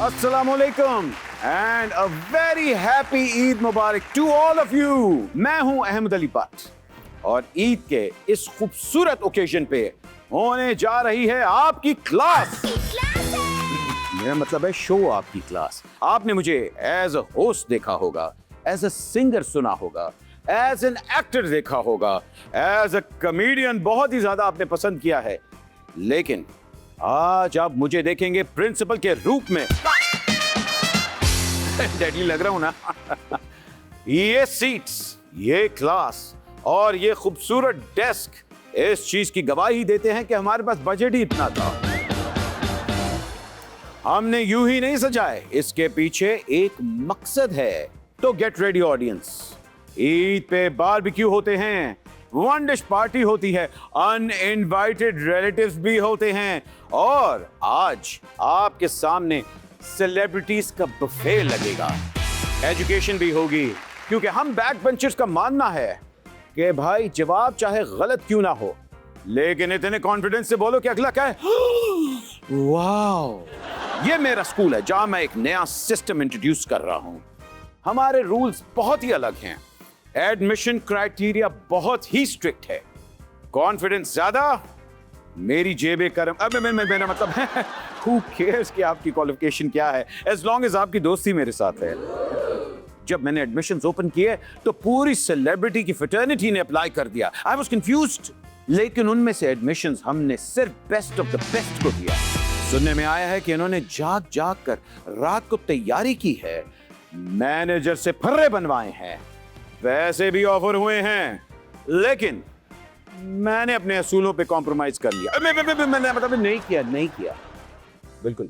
अस्सलामुअलैकुम and a very happy Eid Mubarak to all of you. मैं हूं अहमद अली भट्ट और ईद के इस खूबसूरत ओकेजन पे होने जा रही है आपकी क्लास। मेरा मतलब है शो आपकी क्लास। आपने मुझे एज अ होस्ट देखा होगा, एज अ सिंगर सुना होगा, एज एन एक्टर देखा होगा, एज अ कॉमेडियन बहुत ही ज्यादा आपने पसंद किया है, लेकिन आज आप मुझे देखेंगे प्रिंसिपल के रूप में। डैडी लग रहा हूं ना? ये सीट्स, ये क्लास और ये खूबसूरत डेस्क इस चीज की गवाही देते हैं कि हमारे पास बजट ही इतना था। हमने यूं ही नहीं सजाए, इसके पीछे एक मकसद है। तो गेट रेडी ऑडियंस, ईद पे बारबेक्यू होते हैं, वन डिश पार्टी होती है, अनइनवाइटेड रिलेटिव्स भी होते हैं और आज आपके सामने सेलिब्रिटीज का बुफे लगेगा। एजुकेशन भी होगी क्योंकि हम बैक बेंचर्स का मानना है कि भाई जवाब चाहे गलत क्यों ना हो, लेकिन इतने कॉन्फिडेंस से बोलो कि अगला क्या है। वाह, ये मेरा स्कूल है जहां मैं एक नया सिस्टम इंट्रोड्यूस कर रहा हूं। हमारे रूल्स बहुत ही अलग हैं, एडमिशन क्राइटेरिया बहुत ही स्ट्रिक्ट है। कॉन्फिडेंस ज्यादा, मेरी जेबे करम। अब मेरा मतलब है हु केयर्स कि आपकी क्वालिफिकेशन क्या है, एज लॉन्ग एज आपकी दोस्ती मेरे साथ है। जब मैंने एडमिशंस ओपन किए तो पूरी सेलिब्रिटी की फ्रेटर्निटी ने अप्लाई कर दिया। आई वाज कंफ्यूज्ड, लेकिन उनमें से एडमिशंस हमने सिर्फ बेस्ट ऑफ द बेस्ट को दिया। सुनने में आया है कि इन्होंने जाग जाग कर रात को तैयारी की है, मैनेजर से फर्रे बनवाए हैं, वैसे भी ऑफर हुए हैं, लेकिन मैंने अपने असूलों पे कॉम्प्रोमाइज कर लिया। मैंने मतलब नहीं किया बिल्कुल।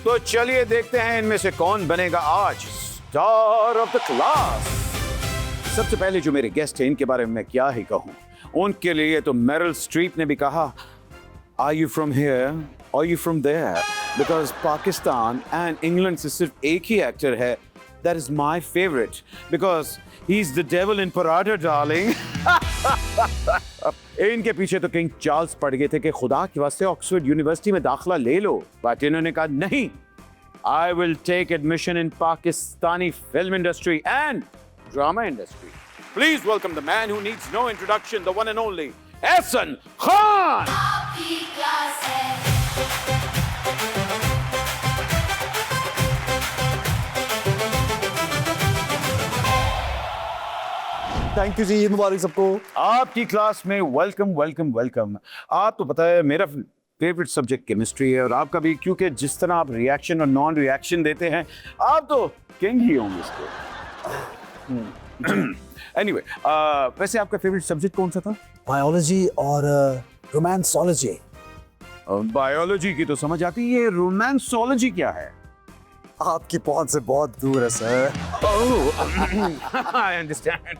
तो चलिए देखते हैं इनमें से कौन बनेगा आज स्टार ऑफ द क्लास। सबसे पहले जो मेरे गेस्ट हैं इनके बारे में मैं क्या ही कहूं। उनके लिए तो मेरिल स्ट्रीप ने भी कहा, are you from here or you from there, because Pakistan and England से सिर्फ एक ही एक्टर है, that is my favorite because he's the devil in paratha darling। इनके पीछे तो किंग चार्ल्स पड़ गए थे कि खुदा के वास्ते ऑक्सफोर्ड यूनिवर्सिटी में दाखिला ले लो, बट इन्होंने कहा नहीं, I will take admission in Pakistani film industry and drama industry। Please welcome the man who needs no introduction, the one and only Ehsan Khan। Thank you जी, ईद मुबारक सबको। आपकी क्लास में वेलकम वेलकम वेलकम। आप तो पता है मेरा फेवरेट सब्जेक्ट केमिस्ट्री है और आपका भी, क्योंकि जिस तरह आप रिएक्शन और नॉन रिएक्शन देते हैं आप तो किंग ही होंगे इसके। एनीवे, वैसे आपका फेवरेट सब्जेक्ट कौन सा था? बायोलॉजी और रोमांसोलॉजी। बायोलॉजी की तो समझ आती है, रोमांसोलॉजी क्या है? आपकी पहुंच से बहुत दूर है सर। I understand.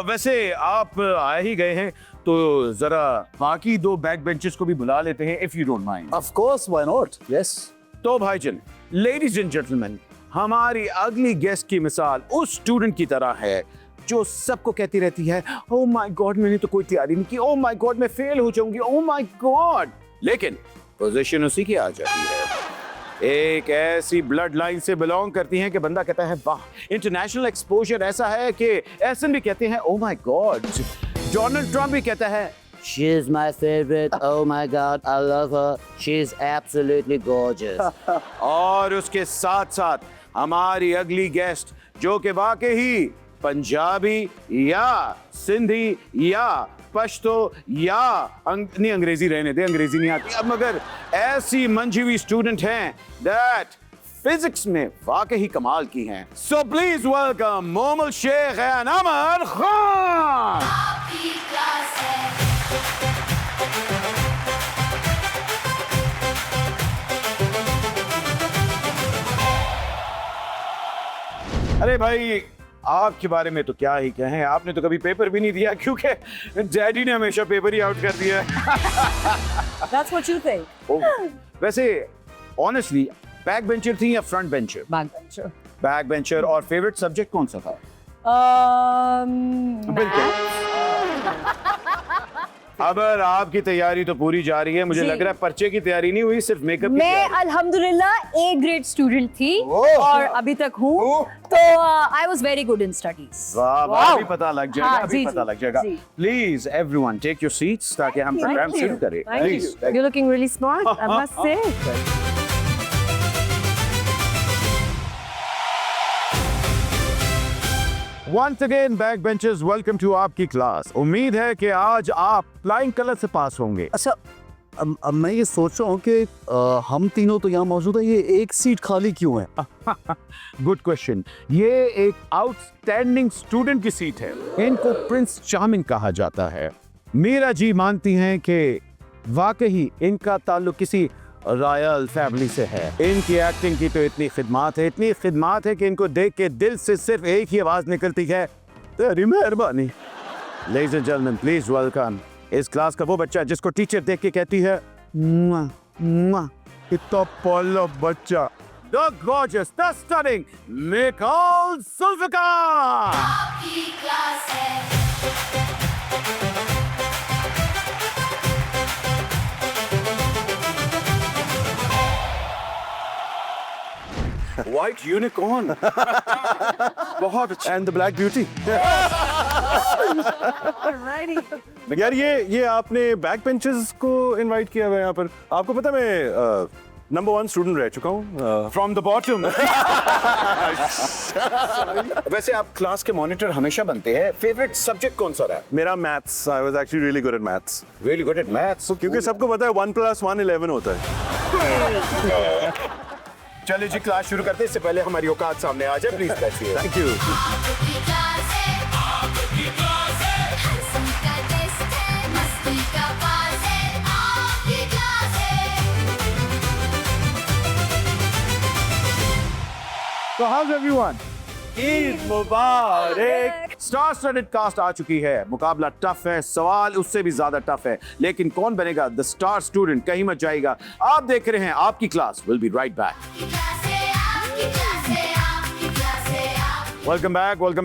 वैसे आप आ ही गए हैं तो जरा बाकी दो बैक बेंचेस को भी बुला लेते हैं, if you don't mind. Of course, why not. Yes. तो भाईजन, लेडीज एंड जेंटलमैन, हमारी अगली गेस्ट की मिसाल उस स्टूडेंट की तरह है जो सबको कहती रहती है, ओह माय गॉड मैंने तो कोई तैयारी नहीं की, ओह माय गॉड मैं फेल हो जाऊंगी, ओह माय गॉड, लेकिन पोजीशन उसी की आ जाती है। एक ऐसी ब्लड लाइन से बिलोंग करती हैं कि बंदा कहता है वाह, इंटरनेशनल एक्सपोजर ऐसा है कि एहसन भी कहते हैं oh my God, Donald Trump भी कहता है she is my favorite, oh my god I love her, she is absolutely gorgeous। और उसके साथ साथ हमारी अगली गेस्ट जो कि वाकई पंजाबी या सिंधी या पश्तो या नहीं, अंग्रेजी रहने दे, अंग्रेजी नहीं आती अब, मगर ऐसी मंझी हुई स्टूडेंट हैं दैट फिजिक्स में वाकई कमाल की हैं। So please welcome Momal Shaikh and Amar Khan. अरे भाई, आपके बारे में तो क्या ही कहें, आपने तो कभी पेपर भी नहीं दिया क्योंकि डैडी ने हमेशा पेपर ही आउट कर दिया है। That's what you think। वैसे ऑनेस्टली बैक बेंचर थी या front bencher? Backbencher। Back bencher. और फेवरेट सब्जेक्ट कौन सा था? बिल्कुल। अब आपकी तैयारी तो पूरी जा रही है, मुझे जी। लग रहा है पर्चे की तैयारी नहीं हुई, सिर्फ मेकअप की मैं तैयारी। अल्हम्दुलिल्लाह ए ग्रेड स्टूडेंट थी और अभी तक हूँ, तो I was very good in studies. वाह वाह, अभी पता लग जाएगा, हाँ, अभी जी, पता जी, लग जाएगा। जी। Please everyone take your seats ताकि हम प्रोग्राम शुरू करें। Please. You're looking really smart, I must say. Once again, backbenchers, welcome to आपकी क्लास। उम्मीद है कि आज आप फ्लाइंग कलर से पास होंगे। अच्छा, अब मैं ये सोच रहा हूँ कि हम तीनों तो यहाँ मौजूद है, ये एक सीट खाली क्यों है? Good question. ये एक आउटस्टैंडिंग स्टूडेंट की सीट है, इनको प्रिंस चार्मिंग कहा जाता है। मीरा जी मानती हैं कि वाकई इनका ताल्लुक किसी रॉयल फैमिली से है। इनकी एक्टिंग की तो इतनी खिदमत है कि इनको देख के दिल से सिर्फ एक ही आवाज निकलती है, तेरी मेहरबानी। Ladies and gentleman, please welcome इस क्लास का वो बच्चा जिसको टीचर देख के कहती है मुआ, मुआ, कितना पॉलो बच्चा, the gorgeous, the stunning Nicole Zulfikar। White unicorn। बहुत अच्छा। And the black beauty. Alrighty. यार ये आपने बैक बेंचेस को इनवाइट किया हुआ है यहाँ पर। आपको पता है मैं नंबर 1 स्टूडेंट रह चुका हूँ। From the bottom। वैसे आप क्लास के मॉनिटर हमेशा बनते हैं। फेवरेट सब्जेक्ट कौन सा रहा है? मेरा maths, I was actually really good at maths. Really good at maths। क्योंकि सबको पता है 1 + 1 11 होता है। चलिए जी, क्लास शुरू करते हैं। इससे पहले हमारी औकात सामने आ जाए, प्लीज बैठिए। Thank you. So how's everyone? Eid मुबारक। स्टार स्टडड कास्ट आ चुकी है। मुकाबला टफ है, सवाल उससे भी ज्यादा टफ है, लेकिन कौन बनेगा द स्टार स्टूडेंट? कहीं मत जाएगा। आप देख रहे हैं आपकी class. Will be right back. Welcome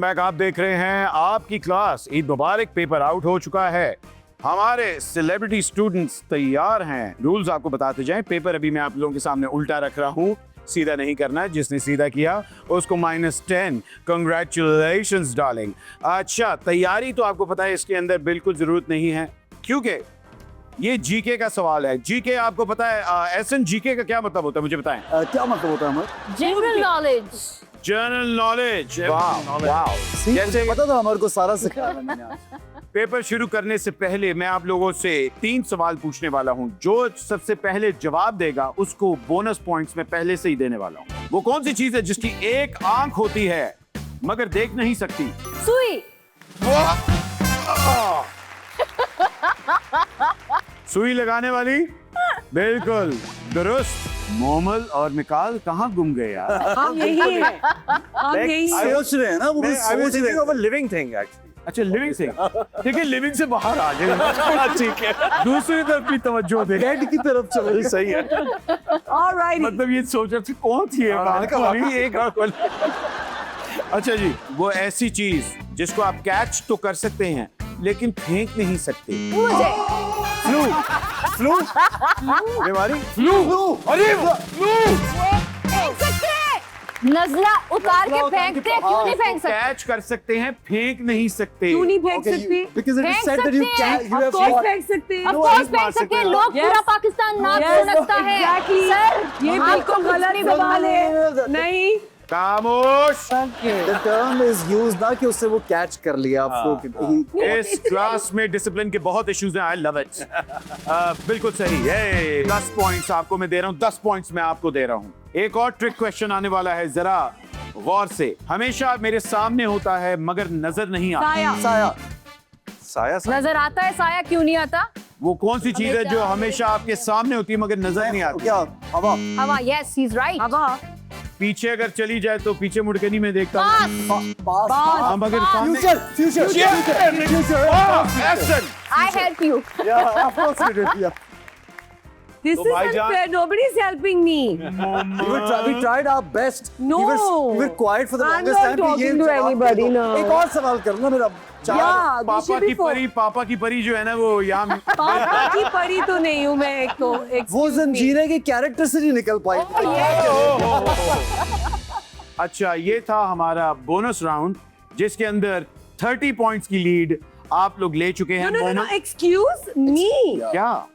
back. आप देख रहे हैं आपकी क्लास। ईद मुबारक। पेपर आउट हो चुका है। हमारे सेलिब्रिटी स्टूडेंट्स तैयार हैं। रूल्स आपको बताते जाएं। पेपर अभी मैं आप लोगों के सामने उल्टा रख रहा हूं, सीधा नहीं करना है। जिसने सीधा किया उसको -10 कंग्रेचुलेशंस डार्लिंग। अच्छा, तैयारी तो आपको पता है इसके अंदर बिल्कुल जरूरत नहीं है, क्योंकि ये जीके का सवाल है। जीके आपको पता है एसएन, जीके का क्या मतलब होता है मुझे बताएं? क्या मतलब होता है हमारा? General knowledge. General knowledge. वाह, जैसे पता था, हमारे को सारा सिखाया मैंने आज। पेपर शुरू करने से पहले मैं आप लोगों से 3 सवाल पूछने वाला हूं। जो सबसे पहले जवाब देगा उसको बोनस पॉइंट्स में पहले से ही देने वाला हूं। वो कौन सी चीज है जिसकी एक आंख होती है मगर देख नहीं सकती? सुई. सुई लगाने वाली? बिल्कुल दुरुस्त। मोमल और निकाल कहाँ गुम गए यार? हम यही हैं. हम यही हैं. सोच रहे हैं ना वो, I was thinking of a living thing actually. अच्छा, लिविंग से। ठीक है, लिविंग से बाहर आ गए। ठीक है, दूसरी तरफ भी तवज्जो दे। हेड की तरफ चलो। सही है। Alrighty. मतलब ये सोच रहे थे कौन थी ये बात? एक अच्छा जी, वो ऐसी चीज जिसको आप कैच तो कर सकते हैं लेकिन फेंक नहीं सकते। मुझे. फ्लू बीमारी। फ्लू। अरे फ्लू। फेंक सकते हैं. नजला उतार के फेंकते हैं. क्यों नहीं फेंक सकते? कैच कर सकते हैं, फेंक नहीं सकते। क्यों नहीं फेंक सकते? Because it is फेंक said that you सकते हैं. can't, you Of have course to- फेंक सकते हैं. Of No, course नहीं मार फेंक सकते हैं. सकते। लोग Yes. पूरा पाकिस्तान नाक Yes, सुनकता है. exactly. सर, ये आपको बिल्कुल कुछ गलत नहीं सवाल है. पता। नहीं. खामोश। The term is used ना कि उससे वो कैच कर लिया आपको। इस क्लास में डिसिप्लिन के बहुत इश्यूज हैं। I love it. बिल्कुल सही है। 10 पॉइंट्स आपको मैं दे रहा हूँ। 10 पॉइंट्स मैं आपको दे रहा हूँ। एक और ट्रिक क्वेश्चन आने वाला है, जरा गौर से। हमेशा मेरे सामने होता है मगर नजर नहीं आता। साया. साया। साया नजर आता है साया, क्यों नहीं आता? वो कौन सी चीज है जो हमेशा आपके सामने होती है मगर नजर नहीं आती? क्या? हवा। हवा. Yes, he's right. हवा. पीछे अगर चली जाए तो पीछे मुड़ के नहीं मैं देखता हूँ। पास. हाँ, मगर सामने। Future. Action! I help you. Yeah, of course we did. Yeah. This तो is भाईजान- unfair. Nobody's helping me. We tried our best. No. We were quiet for the I'm longest not time. कि ये talking to जवाब दे anybody, दो। no. एक और सवाल करना मेरा। Yeah, we पापा should की be for- परी, पापा की परी जो है ना वो यहाँ पापा की परी तो नहीं हूँ मैं एक तो। वो Excuse me. जंजीरे के कैरेक्टर से नहीं निकल पाई। अच्छा, ये था हमारा बोनस राउंड जिसके अंदर 30 पॉइंट्स की लीड आप लोग ले चुके हैं। No, no, no, no. Mohammad- Excuse me. क्या?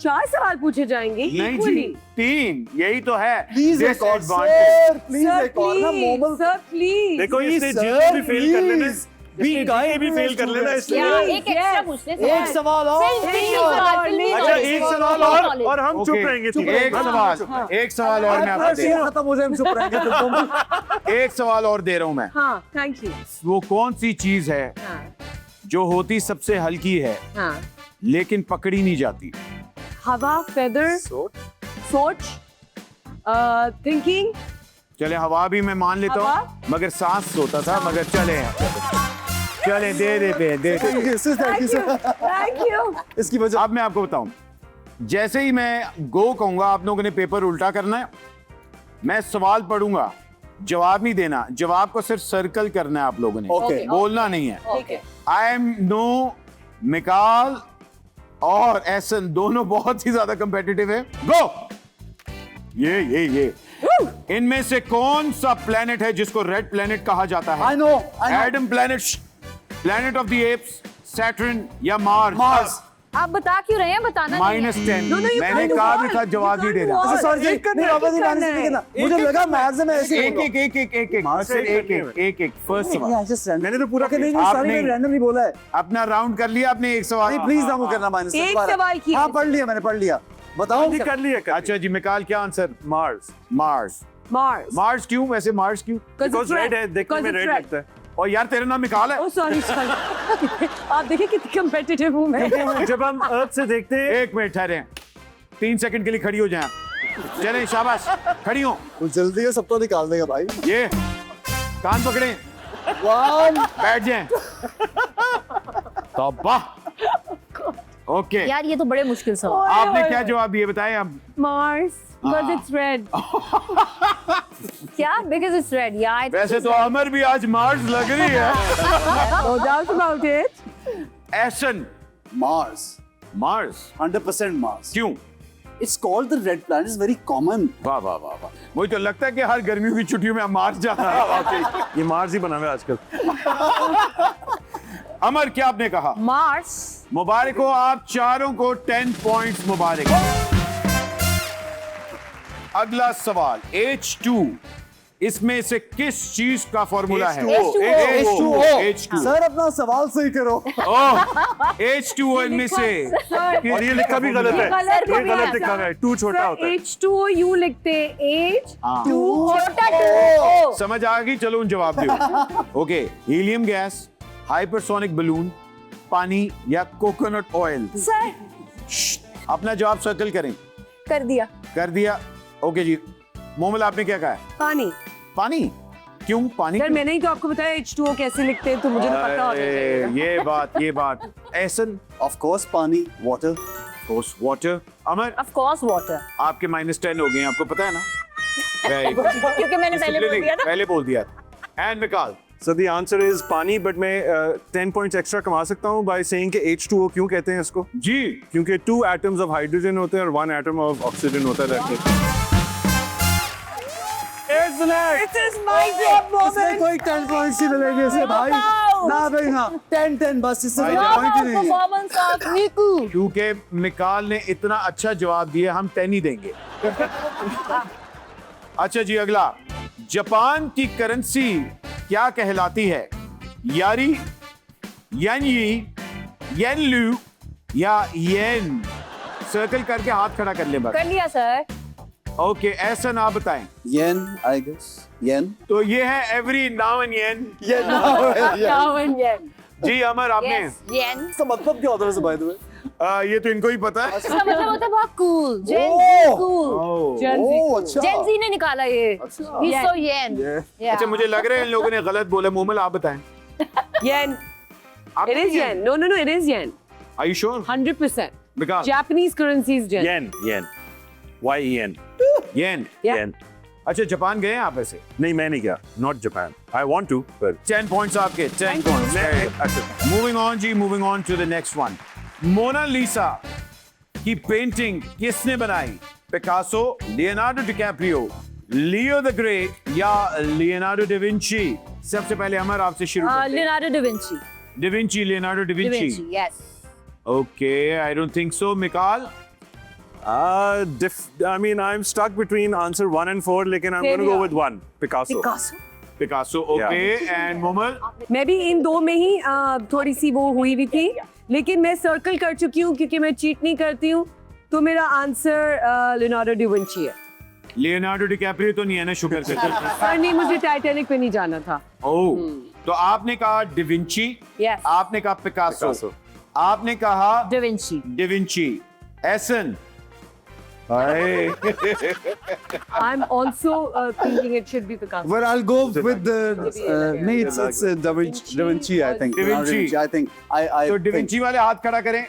4 सवाल पूछे जाएंगे नहीं equally. जी, 3 यही तो है प्लीज एक और disadvantage। सर, प्लीज Sir, एक और ना please. मोमल। Sir, please. देखो Please, इसने sir, जीने भी फेल कर लेना, please. इसने जीने भी फेल कर लेना इसलिए। या Please, एक एक्स्ट्रा yes. पूछते एक सवाल और। अच्छा, एक सवाल और हम चुप रहेंगे। ठीक है? एक सवाल, एक सवाल और मैं आपको हर दे सीन रहा खत्म हो जाए हम चुप रहेंगे तो तुम। हूं। एक सवाल और दे रहा हूं मैं। हाँ, thank you. वो कौन सी चीज है हाँ, जो होती सबसे हल्की है हाँ. लेकिन पकड़ी नहीं जाती? हवा, feather, सोच, thinking. चले, हवा भी मैं मान लेता हवा? हूँ मगर सांस सोता था, मगर चले चले दे देते हैं, दे देते हैं। Thank you, thank you, sir. Thank you. इसकी वजह अब मैं आपको बताऊं, जैसे ही मैं गो कहूंगा आप लोगों ने पेपर उल्टा करना है। मैं सवाल पढ़ूंगा, जवाब नहीं देना, जवाब को सिर्फ सर्कल करना है आप लोगों ने, Okay. बोलना नहीं है। Okay. I am no Mikaal और एहसन दोनों बहुत ही ज्यादा कंपेटिटिव है। गो। ये इनमें से कौन सा प्लेनेट है जिसको रेड प्लेनेट कहा जाता है? I know. Adam planet, planet of the apps, Saturn या मार्स? मार्स। आप बता क्यों रहे हैं? बताना नहीं है। -10। No, no, you मैंने can't कहा do भी all. था You जवाब नहीं can't देना। do all. अच्छा सॉरी एक करना नहीं है, बाबा एक जी करना नहीं है। करना। मुझे लगा मैथ्स में ऐसे एक मार्स से एक फर्स्ट सवाल। मैंने तो पूरा नहीं नहीं आप सॉरी नहीं- मैंने रैंडमली बोला है। अपना राउंड कर लिया आपने, एक सवाल। नहीं प्लीज ना वो करना माइनस। एक सवाल किया। हाँ पढ़ लिया मैंने पढ़ लिया। बताओ कर लिया। अच्छा जी, मिकाल क्या answer? Mars. Mars. Mars. Mars क्यों? वैसे मार्स क्यों? Because रेड है, देखने में रेड लगता है। और यार तेरा नाम मिकाल है। Oh, sorry, sorry. आप देखिए कितनी competitive हूँ मैं. जब हम अर्थ से देखते हैं, एक मिनट ठहरे, 3 सेकंड के लिए खड़ी हो जाए। चलें, शाबाश, खड़ी हो। कुछ जल्दी है, सब तो निकाल देगा भाई। ये कान पकड़े, 1 बैठ जाएं। तौबा। ओके, यार ये तो बड़े मुश्किल सवाल। आपने क्या जवाब दिए बताएं अब? Mars, because it's red. क्या? Because it's red. Yeah. वैसे तो अमर भी आज मार्स लग रही है। No doubt about it. Essence, Mars Mars 100% Mars. क्यों? It's called the red planet. It's very common. वाह वाह वाह वाह, मुझे तो लगता है कि हर गर्मियों की छुट्टियों में हम मार्स जाना है। ये मार्स ही बना हुआ है आजकल। अमर क्या आपने कहा? Mars. मुबारक हो, आप चारों को 10 पॉइंट्स मुबारक हो। अगला सवाल, H2 इसमें से किस चीज का फॉर्मूला है? H2O। सर अपना सवाल सही करो। H2O इनमें से और ये लिखा भी गलत है। कलर को ये भी गलत ऐसा। लिखा है, 2 छोटा होता है। H2O U लिखते H हाँ। 2 छोटा टू। समझ आ गई? चलो उन जवाब दो। Okay, helium gas, hypersonic balloon, पानी या कोकोनट ऑयल? सर अपना जवाब सर्कल करें। कर दिया कर दिया। ओके जी, मोमल आपने क्या कहा है? पानी. पानी। क्यों पानी? सर क्यों? मैंने ही तो आपको बताया H2O कैसे लिखते हैं तो मुझे तो पता होना चाहिए. ये बात एहसन, Of course पानी, water. Course water. Amar Of course water. आपके -10 हो गए, आपको पता है ना? Very good. क्योंकि मैंने पहले बोल दिया था. पहले बोल दिया। And Mikaal? So the answer is पानी, but मैं 10 points extra कमा सकता हूँ by saying कि H2O क्यों कहते हैं इसको? जी, क्योंकि 2 atoms of hydrogen होते हैं और 1 atom of oxygen होता है। This is my job इसमें moment. कोई 10 पॉइंट्स ही मिलेंगे इसे भाई। ना भाई हाँ 10 बस इससे भाई, ज्यादा पॉइंट ही नहीं है। Performance of Niku. क्योंकि मिकाल ने इतना अच्छा जवाब दिया, हम 10 ही देंगे। अच्छा जी, अगला, जापान की करेंसी क्या कहलाती है? यारी, येनयी, येनलू या येन? सर्कल करके हाथ खड़ा कर ले बस। कर लिया सर. ओके, ऐसा ना बताएं। Yen, I guess. Yen. तो ये है every now and yen. Yen. Yen. Now and yet. जी अमर, आपने Yes. Yen. इसका मतलब क्या होता है वैसे by the way? ये तो इनको ही पता है। इसका मतलब होता है बहुत cool. Gen Oh. Z cool. Gen Z. ओह अच्छा। Gen Z ने निकाला ये. He's so yen. Yeah. अच्छा, मुझे लग रहा है इन लोगों ने गलत बोला। मोमल आप बताएं। Yen. आप It is yen. No, it is yen. Are you sure? 100%. Because Japanese currency is yen. Yen. YEN. Yen. Yen. अच्छा जापान गए हैं आप ऐसे? नहीं मैं नहीं गया. Not Japan. I want to, but 10 points आपके 10 points. अच्छा. Moving on to the next one. Mona लिसा की पेंटिंग किसने बनाई? Picasso, Leonardo DiCaprio, Leo the great या लियोनार्डो डा विंची? सबसे पहले अमर आपसे शुरू करते हैं. Leonardo da Vinci. Da Vinci, Leonardo da Da Vinci, Vinci. yes. Okay, I don't think so. Mikaal? I mean, I'm stuck between answer 1 and 4, लेकिन I'm going to go with 1. Picasso. Picasso. Picasso, okay. And Momal? मैं भी इन दो में ही थोड़ी सी वो हुई भी थी, लेकिन मैं सर्कल कर चुकी हूँ क्योंकि मैं चीट नहीं करती हूँ, तो मेरा आंसर लियोनार्डो दा विंची है. लियोनार्डो डिकैप्रियो तो नहीं है ना, शुगर से. पर नहीं, मुझे टाइटैनिक पे नहीं जाना था. ओह, तो आपने कहा डिविंची, Yes. आपने कहा पिकासो, Picasso. आपने कहा Da Vinci. Da Vinci. Ehsan? Hi. I'm also thinking it should be Picasso. Well, I'll go with the. No, it's Da Vinci. Da Vinci, I think. Da Vinci. I think. I तो think. Da Vinci वाले हाथ खड़ा करें.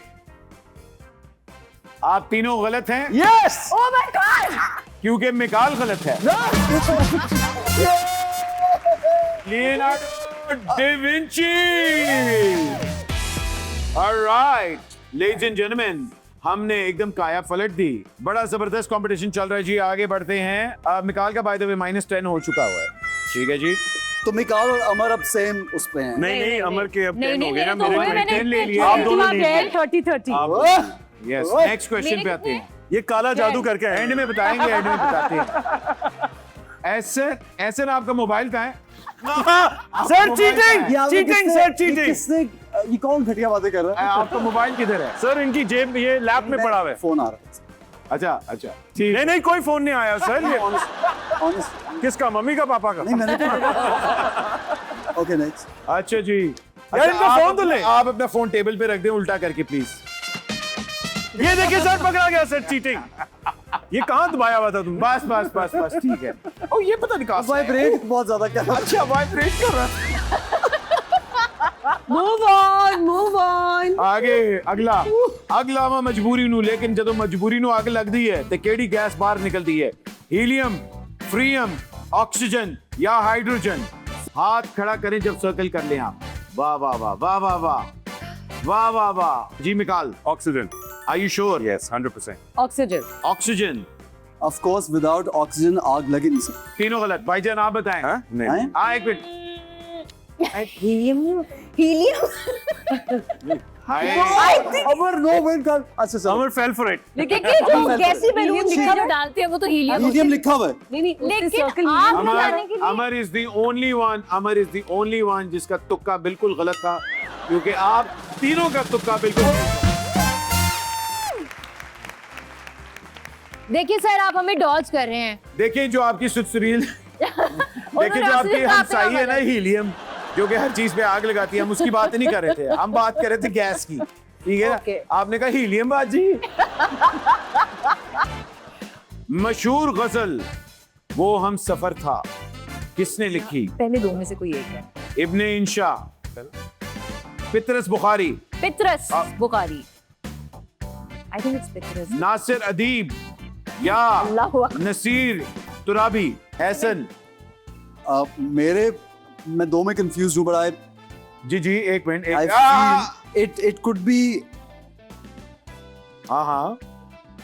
आप तीनों गलत हैं Yes. Oh my God! क्योंकि मिकाल गलत है. Leonardo da Vinci. Alright, ladies and gentleman, हमने एकदम काया पलट दी. बड़ा जबरदस्त कंपटीशन चल रहा है जी. आगे बढ़ते हैं. मिकाल का बाय द वे -10 हो चुका हुआ है. ठीक है जी. तो मिकाल और अमर अब सेम उस पे हैं. नहीं, अमर के अब 10 नहीं, हो गए ना. नहीं, तो मेरे वही मैंने 10 ले लिया. आप दोनों लीड में. 30-30. यस, नेक्स्ट क्वेश्चन पे आते हैं. ये काला जादू करके आए. एंड में बताएंगे, एंड में बताते हैं. ऐसे ना आपका मोबाइल कहाँ है? Sir cheating. ये आपने चीटिंग किससे- सर, ये चीटिंग. किसने ये कौन घटिया बातें कर रहा है? आपका मोबाइल किधर है? सर इनकी जेब ये लैप में पड़ा हुआ है. फोन आ रहा है. अच्छा ठीक. नहीं कोई फोन नहीं आया सर. ये Honest. किसका? मम्मी का, पापा का? नहीं मैंने. Okay, next. अच्छा जी. यार, इनका आप फोन तो ले. आप अपना फोन टेबल पे रख दें उल्टा करके प्लीज. ये देखिए सर, पकड़ा गया सर. चीटिंग. ये कहाँ दबाया हुआ था तुम? बस ठीक है. ओ ये पता नहीं कहाँ से है. वाइब्रेट बहुत ज्यादा क्या? अच्छा वाइब्रेट कर रहा है. Move on. आगे अगला मैं मजबूरी नू, लेकिन जब मजबूरी नू आग लगती है तो केड़ी गैस बाहर निकलती है? हीलियम, फ्रीयम, ऑक्सीजन या हाइड्रोजन? हाथ खड़ा करें जब सर्कल कर लें आप. वाह वाह वाह वाह वाह वाह वाह वाह वाह. जी Mikaal, oxygen. Are you sure? Yes, 100%. Oxygen. Oxygen. Of course, without oxygen आग लग ही नहीं सकती. तीनों गलत. भाईजान आप बताएं. हाँ? नहीं. हैं? एक मिनट. Helium. अमर नो विन कर. अच्छा चलो. अमर फेल फॉर इट. लेकिन जो गैसी बैलून लिखा हुआ डालते हैं वो तो हीलियम. हीलियम लिखा हुआ है. नहीं, लेकिन सर्कल आप अमर बताने के लिए अमर इज द ओनली वन जिसका तुक्का बिल्कुल गलत था, क्योंकि आप तीनों का तुक्का बिल्कुल गलत था. देखिए सर, आप हमें डॉज कर रहे हैं. देखिए जो आपकी सुसुरील देखिए जो आपकी ऑक्सीजन हमसाई है ना गलत. हीलियम, जो कि हर चीज पे आग लगाती है, हम उसकी बात नहीं कर रहे थे. हम बात कर रहे थे गैस की. ठीक है Okay. ना? आपने कहा हीलियम बाजी. मशहूर गजल वो हम सफर था किसने लिखी? पहले दो में से कोई एक है. इब्ने इंशा, Patras Bukhari, Patras Bukhari. I think it's Petrus. Nasir अदीब या अल्लाहु अकबर. नसीर तुराबी. एहसन. मैं दो में कंफ्यूज हूँ, बड़ा. जी एक minute. I feel it could be. हाँ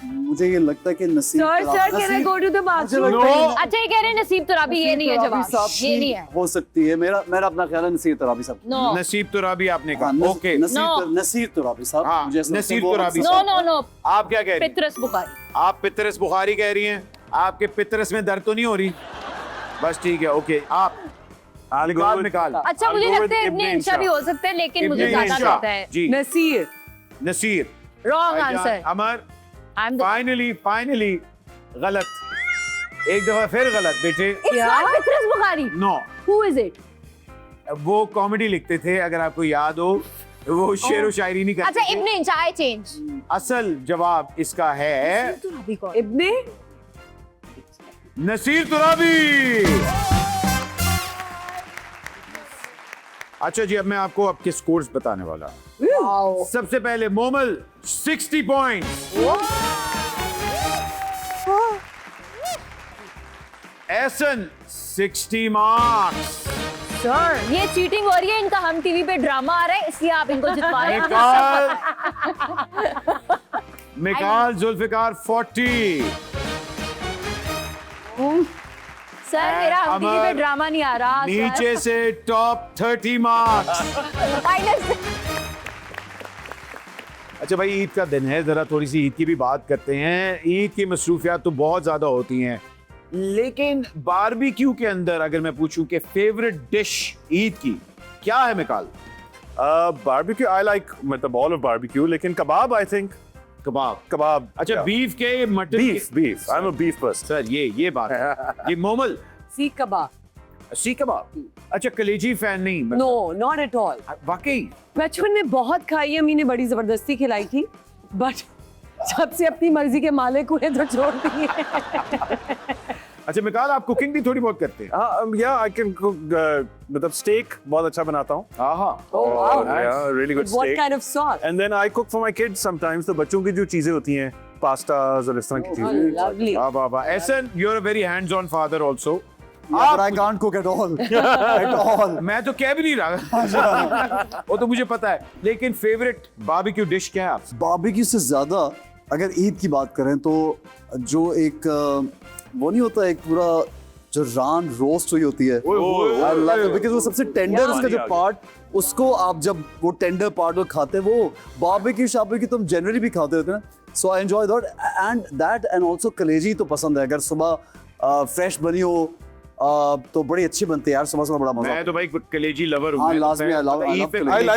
मुझे ये लगता है कि नसीब. Sir, can I go to the bathroom? No. अच्छा ये कह रहे हैं नसीब तुराबी. ये नहीं है जवाब. ये नहीं है. हो सकती है. मेरा अपना ख्याल है नसीर तुराबी साहब. नो नसीब तुराबी आपने हाँ, कहा. ओके. नसीर तुराबी साहब. हाँ, मुझे ऐसा लगता है नसीर वो तुराबी हम नो नो आप क्या कह रही हैं? पितरस बुखारी. आप पितरस बुखारी कह रही हैं. आपके पितरस में दर्द तो नहीं हो रही? बस ठीक है. ओके. आप निकाल. अच्छा I'll मुझे go with लगता है Ibn इब्ने इंशा Insha. भी हो सकते हैं, लेकिन इब्ने मुझे ज्यादा इंशा. लगता है जी. नसीर. भाईजान, wrong answer. Amar I am finally गलत. एक दफा फिर गलत बेटे. Patras Bukhari. No, who is it? वो कॉमेडी लिखते थे, अगर आपको याद हो. वो शेर व शायरी नहीं करते अच्छा थे. इब्ने इंशा. I change. असल जवाब इसका है तुराबी कौन? इब्ने नसीर तुराबी. अच्छा जी, अब मैं आपको आपके स्कोर्स बताने वाला हूं. वाओ. सबसे पहले Momal 60 points. Ahsan 60 marks. Sir ये चीटिंग हो रही है, इनका हम टीवी पे ड्रामा आ रहा है इसलिए आप इनको जितवा रहे हैं। मिकाल जुल्फिकार 40। सर मेरा हम टीवी पे अमर, ड्रामा नहीं आ रहा। नीचे से टॉप 30 मार्क्स। अच्छा भाई, ईद का दिन है, जरा थोड़ी सी ईद की भी बात करते हैं। ईद की मसरूफियात तो बहुत ज्यादा होती हैं, लेकिन बारबेक्यू के अंदर अगर मैं पूछूं कि फेवरेट डिश ईद की क्या है मिकाल? बारबेक्यू आई लाइक, मतलब ऑल ऑफ बारबेक्यू, लेकिन कबाब आई थिंक। कबाब अच्छा, बीफ के, mutton beef I am a beef person. Sir ये बात है। ये मोमल सीख कबाब। सीख कबाब। अच्छा, कलेजी फैन नहीं? No, not at all. वाकई बचपन में बहुत खाई, अम्मी ने बड़ी जबरदस्ती खिलाई थी, बट जब से अपनी मर्जी के मालिक हुए तो छोड़ दिए। अच्छा मिकाल, आप कुकिंग भी थोड़ी बहुत करते हैं? या आई कैन कुक, मतलब स्टेक बहुत अच्छा बनाता हूँ। Oh wow, really good what steak. kind of sauce? And then I cook for my kids sometimes. तो बच्चों की जो चीजें होती हैं, पास्तास और इस तरह की Oh, चीजें। lovely. वाह वाह वाह। Ahsan, you are a very hands on father also. But I can't cook at all. At all. मैं तो कह भी नहीं रहा। वो तो मुझे पता है, लेकिन फेवरेट बारबेक्यू डिश क्या है आपकी? बारबेक्यू से ज्यादा अगर ईद की बात करें तो जो एक वो नहीं होता, एक पूरा जो रान रोस्ट हुई होती है, बिकॉज वो सबसे टेंडर उसका जो पार्ट, उसको आप जब वो टेंडर पार्ट को खाते हैं, वो बारबेक्यू शाबेक्यू तो हम जनरली भी खाते होते हैं ना, so I enjoy that and also कलेजी तो पसंद है। अगर सुबह फ्रेश बनी हो तो बड़ी अच्छी बनती है यार, सुबह बड़ा मजा। मैं तो भाई कलेजी लवर हूँ। हाँ, लाजमी, I love I like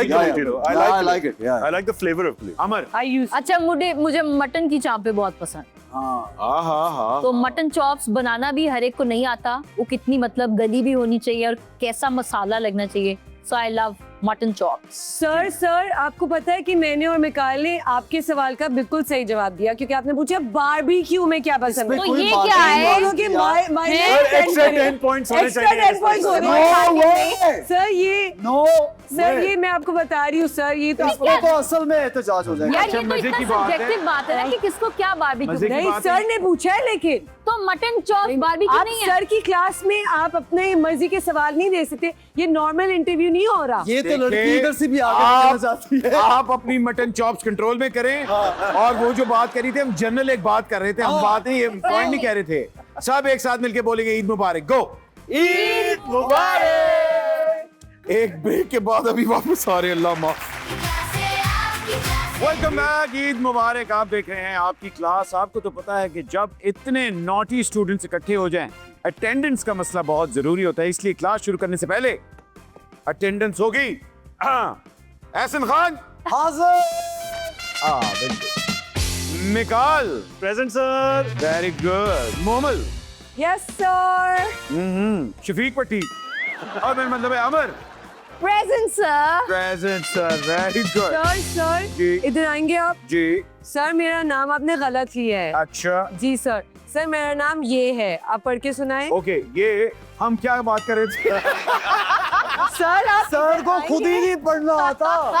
कलेजी। it. Yeah, I like it. yeah. I like the flavor of it. Amar. I used अच्छा मुझे मटन की चांपे बहुत पसंद। हाँ। तो मटन चॉप्स बनाना भी हर एक को नहीं आता, वो कितनी मतलब गली भी होनी चाहिए और कैसा मसाला लगना चाहिए। So I love mutton chops. Sir आपको पता है कि मैंने और मिकाल ने आपके सवाल का बिल्कुल सही जवाब दिया, क्योंकि आपने पूछा बारबेक्यू में क्या पसंद है। तो कोई ये बात क्या नहीं, है? दोनों के Extra 10 points होने एक्स्ट्रा चाहिए। 10 points होने No चाहिए। way. Sir way. ये मैं आपको बता रही हूँ सर, ये तो इसमें तो असल में एहतजाज हो जाएगा। यार अच्छा, ये तो मजे इतना की बात है। सब्जेक्टिव बात है ना कि किसको क्या बारबेक्यू। मजे की नहीं, बात सर है। ने पूछा है, लेकिन तो मटन चॉप्स बारबेक्यू आप नहीं है। सर की क्लास में आप अपने मर्जी के सवाल नहीं दे सकते, ये नॉर्मल इंटरव्यू नहीं हो रहा। ये तो लड़की देखिए, इधर से भी आगे निकलना चाहती है। आप अपनी मटन चॉप्स कंट्रोल में करें। और वो जो बात करी थी, हम जनरल एक बात कर रहे थे, हम बात नहीं, ये पॉइंट नहीं कह रहे थे। सब एक साथ मिलके बोलेंगे ईद मुबारक। गो, ईद मुबारक। एक ब्रेक के बाद अभी वापस आ रहे हैं। अल्लाह माफ। वेलकम बैक, ईद मुबारक। आप देख रहे हैं आपकी क्लास। आपको तो पता है कि जब इतने नॉटी स्टूडेंट्स इकट्ठे हो जाएं, अटेंडेंस का मसला बहुत जरूरी होता है, इसलिए क्लास शुरू करने से पहले अटेंडेंस होगी। एहसन खान हाजिर। बिल्कुल। Mikaal Present sir. Very good. Momal, yes sir. Shafiq पट्टी, और मेरा मतलब है Amar. Present sir. Present sir, very good. Sir ji. इधर आएंगे आप। जी, सर मेरा नाम आपने गलत लिया है। अच्छा, जी सर मेरा नाम ये है, आप पढ़ के सुनाएं। ओके। ये हम क्या बात कर रहे थे? सर आप सर को खुद ही नहीं पढ़ना आता।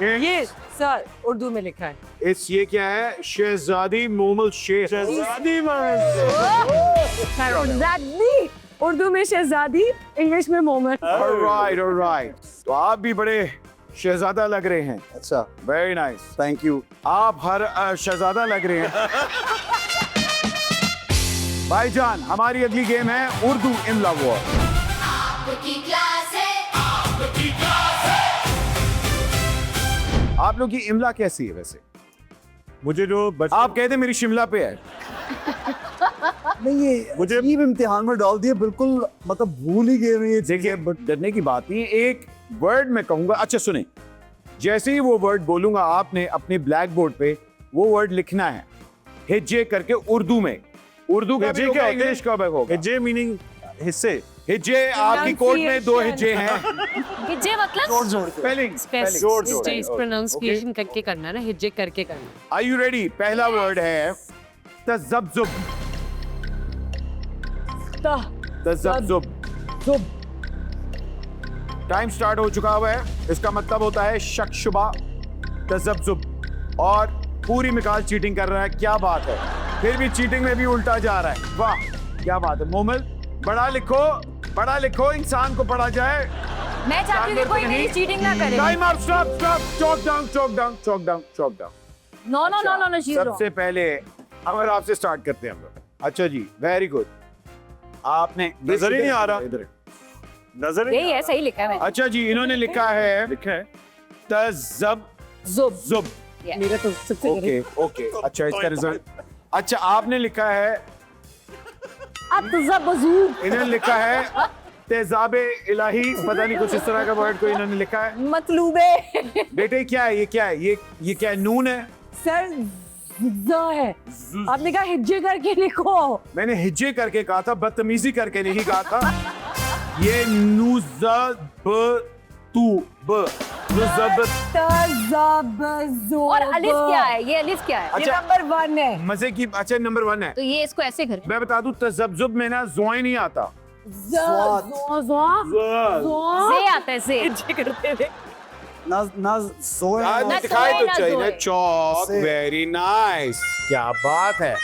ये सर उर्दू में लिखा है। ये क्या है? शहजादी मोमल शेख। शहजादी शहजादी, उर्दू में शहजादी, इंग्लिश में मोमन। ऑलराइट। तो आप भी बड़े शहजादा लग रहे हैं। अच्छा, वेरी नाइस। Thank you. आप हर शहजादा लग रहे हैं। भाईजान, हमारी अगली गेम है उर्दू इमला वॉर। आप लोग की इमला कैसी है वैसे? मुझे जो आप कहते मेरी शिमला पे है। नहीं, ये मुझे- अजीब इम्तिहान में डाल दिया, बिल्कुल मतलब भूल ही गए मैं ये। देखिए, बट डरने की बात नहीं है। एक वर्ड मैं कहूंगा, अच्छा सुने, जैसे ही वो वर्ड बोलूंगा आपने अपने ब्लैक बोर्ड पे वो वर्ड लिखना है, हिज्जे करके उर्दू में। उर्दू का भी होगा, इंग्लिश का भी होगा। हिज्जे मीनिंग हिस्से। हिज्जे आपकी कोर्ट में 2 हिज्जे हैं। हिज्जे मतलब स्पेलिंग। प्रोनाउंसिएशन करके करना ना, हिज्जे करके करना। Are you ready? पहला वर्ड है तज़ब्ज़ुब। तज़ब्ज़ुब। टाइम स्टार्ट हो चुका हुआ है। इसका मतलब होता है शक शुबा। तज़ब्ज़ुब। और पूरी मिकाल चीटिंग कर रहा है, क्या बात है। फिर भी चीटिंग में भी उल्टा जा रहा है, वाह। क्या बात है मोमिल, पढ़ा लिखो, इंसान को पढ़ा जाए। मैं चाहती हूँ कि कोई मेरी चीटिंग ना करे। Time up, stop, chalk down. No she's wrong. सबसे पहले अगर आपसे स्टार्ट करते हैं हम लोग। अच्छा जी, वेरी गुड। आपने नजर ही नहीं आ रहा। इधर। नजर यही है, सही लिखा है मैंने। अच्छा जी, इन्होंने लिखा है तज़ब जुब। मेरा तो सबसे ओके अच्छा, इसका रिजल्ट। अच्छा, आपने लिखा है, इन्होंने लिखा है तेजाबे इलाही, पता नहीं कुछ इस तरह का वर्ड को इन्होंने लिखा है। मतलूबे। बेटे क्या है, ये क्या है, ये क्या है, नून है? सर ज़ है। आपने कहा हिज्जे करके लिखो। मैंने हिज्जे करके कहा था, बदतमीजी करके नहीं कहा था। ये और अलिफ क्या है? ये अलिफ क्या है? ये अच्छा। नंबर 1 है। मजे की। अच्छा, नंबर 1 है। तो ये इसको ऐसे करें। मैं बता दूं, तज़ब्ज़ुब में ना ज़ोए नहीं आता। जे आता है, जे। आज दिखाई तो चाहिए ना। चौक, वेरी नाइस, क्या बात है।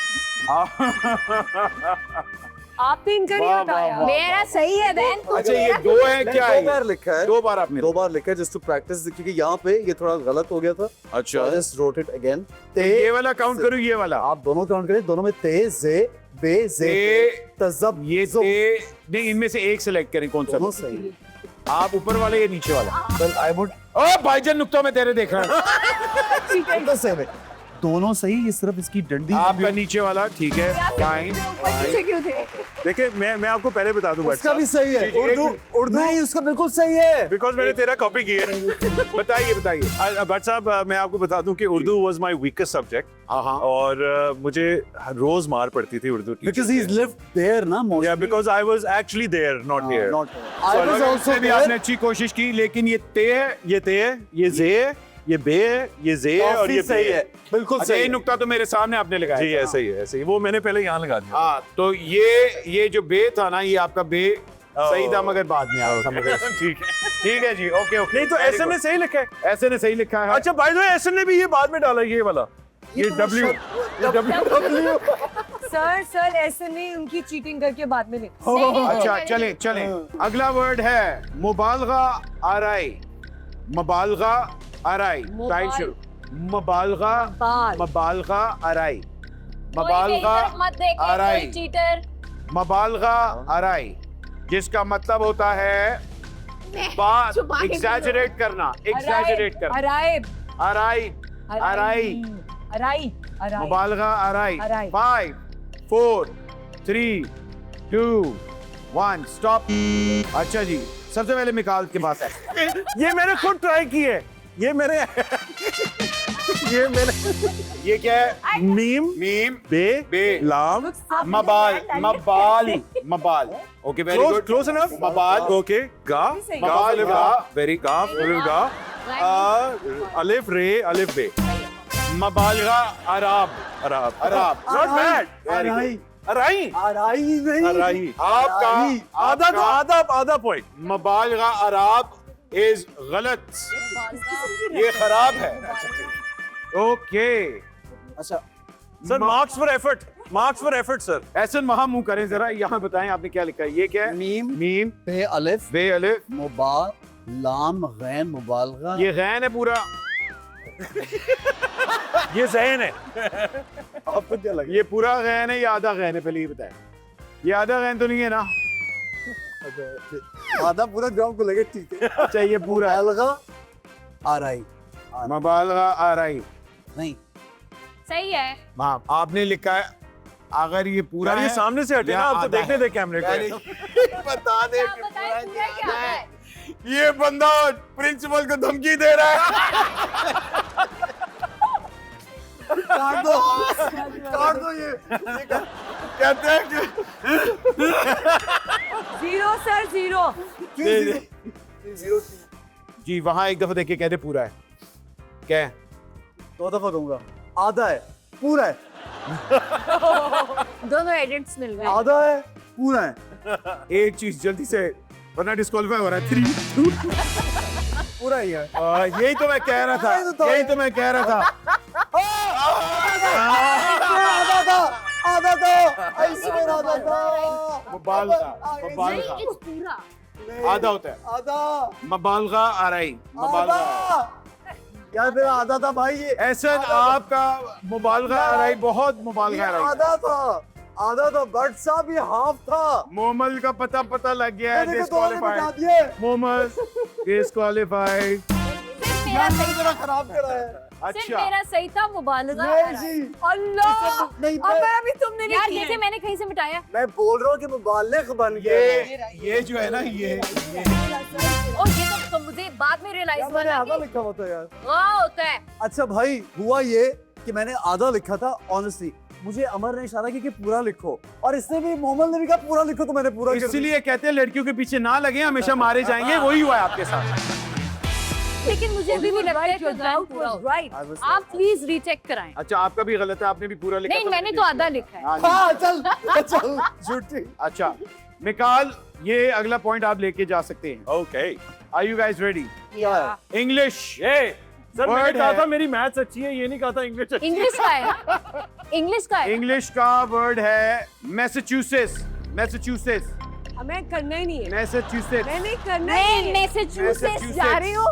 आपने इनका नहीं वाह, बताया। वाह, मेरा सही है बहन। अच्छा, ये 2 है क्या है? दो बार लिखा है, 2 बार आपने। 2 बार लिखा है, जस्ट टू प्रैक्टिस, क्योंकि यहाँ पे ये थोड़ा गलत हो गया था। अच्छा, जस्ट रोट इट अगेन। तो ये वाला काउंट करूँ, ये वाला? आप दोनों काउंट करें, दोनों में ते जे बे जे तज़ब, ये नहीं, इनमें से एक सिलेक्ट करें, कौन सा? दोनों सही। आप ऊपर वाले या नीचे वाला? वेल आई वुड, ओ भाईजान, नुक्ता में तेरे देख रहा है। तो सेम है, दोनों सही, ये सिर्फ इसकी डंडी। आपका नीचे वाला ठीक है, फाइन। पीछे क्यों थे? देखिए, मैं आपको पहले बता दूं, उसका भी सही है। जी, उर्दू नहीं, उसका बिल्कुल सही है। बिकॉज मैंने तेरा कॉपी की है। बताइए। भट्ट साहब, मैं आपको बता दूं कि Urdu was my weakest subject, हाँ। और मुझे रोज मार पड़ती थी Urdu teacher Because he's lived there ना, mostly. Yeah, because I was actually there, not here. Not here. I was उससे also भी there. आपने अच्छी कोशिश की, लेकिन ये ते है, ये ते है, ये जे है, ये बे है, ये जे है, और काफी ये सही बे है, बिल्कुल अच्छा, सही ये है। नुक्ता तो मेरे सामने आपने लगाया जी, था। ऐसे ही है, ऐसे ही। वो मैंने पहले यहाँ लगा दिया। हाँ, तो ये जो बे था ना, ये आपका बे सही था, मगर बाद में आया था। मगर ठीक है जी, ओके। नहीं तो ऐसे ने सही लिखा है। ऐसे ने सही लिखा है। अच्छा, बाय द वे, ऐसे ने भी ये बाद में डाला, ये वाला, ये W। सर ऐसे नहीं, उनकी चीटिंग करके बाद में लिखा। अच्छा, चले। अगला वर्ड है मुबालगा आराई। मुबालगा आराई, टाइम शुरू। मुबालगा आराई। मुबालगा आराई। चीटर। मुबालगा आराई, जिसका मतलब होता है बात एग्जैजरेट करना, आराई। मुबालगा आराई। 5 4 3 2 1 स्टॉप। अच्छा जी, सबसे पहले मिकाल के पास है। ये मैंने खुद ट्राई की है। ये क्या है? मीम बे लाम मबाल। Okay, very good, close enough. मबाल। ओके, गा मबाल गा, वेरी काफ गा, अलिफ रे अलिफ बे, मबालगा अराब। Not bad. अराई नहीं, आपका आधा पॉइंट। मबालगा अराब इज गलत, ये खराब है। ओके, अच्छा, sir, marks for effort sir. Ahsan वहां मुंह करें जरा, यहाँ बताएं आपने क्या लिखा है। ये क्या है? मीम बे अलिफ बे अलिफ मुबाल लाम गैन मुबालगा। ये गैन है पूरा। ये जहन है। आपको क्या लगा? ये पूरा गैन है या आधा गैन है? पहले ये बताएं, ये आधा गैन तो नहीं है ना? आधा पूरा ग्राउंड को लगे, ठीक है। अच्छा, ये पूरा है। मुबालगा आराई मुबालगा आराई नहीं, सही है। हाँ, आपने लिखा है अगर ये पूरा यार, ये है, सामने से हटे ना, या आप तो आधा देखने है। दे कैमरे यानी को। बता दे आप बताएं पूरा क्या है? ये बंदा प्रिंसिपल को धमकी दे रहा है। काट दो ये कहते हैं कि 0 सर 0। जी, वहां एक दफा देख के कहते पूरा है। क्या है? 2 दफा कहूंगा, आधा है, पूरा है, दोनों एडिट्स मिल गए। आधा है, पूरा है। एक चीज जल्दी से, वरना डिस्क्वालीफाई हो रहा है। 3 2 पूरा ही है। यही तो मैं कह रहा था। आधा था, था आई स्वेयर आधा था मुबालगा नहीं, मुबालगा it's पूरा। आधा होता है आधा मुबालगा आरई मुबालगा आधा यार मेरा आधा था भाई ये एहसन आपका मुबालगा आरई बहुत मुबालगा आरई आधा था बट साहब ये हाफ था मोमल का पता लग गया है मैंने कहा तो बता डिस्क्वालीफाइड दिए मोमल डिस्क्वालीफाइड सिर्फ मेरा यार सही मेरा खराब करा है सिर्फ अच्छा मेरा सही था मुबालगा आ नहीं रहा है। जी अल्लाह नहीं अब मेरा भी तुमने यार लिखी जैसे है। मैंने कहीं से मिटाया। मैं बोल रहा हूँ कि मुबालिग बन गया ये जो है ना ये और ये तो मुझे बाद में रियलाइज यार मैंने हुआ आधा कि लिखा हुआ था यार वाह होता है। अच्छा भाई हुआ ये कि मैंने आधा लिखा था ऑनेस्टली मुझे अमर ने इशारा किया कि पूरा लिखो और इसने भी मोहम्मद ने भी कहा पूरा लिखो तो मैंने पूरा कर दिया। इसलिए कहते हैं लड़कियों के पीछे ना लगे हमेशा मारे जाएंगे वही हुआ है आपके साथ लेकिन मुझे अभी भी लगता है कि Your doubt पूरा was होता है। right. I was आप प्लीज रीचेक कराएं। अच्छा आपका भी गलत है आपने भी पूरा लिखा नहीं था, मैंने तो आधा लिखा है। हाँ, हाँ चल झूठी अच्छा निकाल ये अगला पॉइंट आप लेके जा सकते हैं okay are you guys ready क्या इंग्लिश ये सर मैंने Word कहा है। था मेरी मैथ्स अच्छी है ये नहीं कहा था इंग्लिश अच्छी इंग्लिश का है इंग्लिश का है। इंग्लिश का वर्ड है मैसेच्यूसेट्स मैसेच्यूसेट्स हमें करना ही नहीं है मैसेच्यूसेट्स मैंने करना ही मैं नहीं है मैसेच्यूसेट्स जा रही हूँ।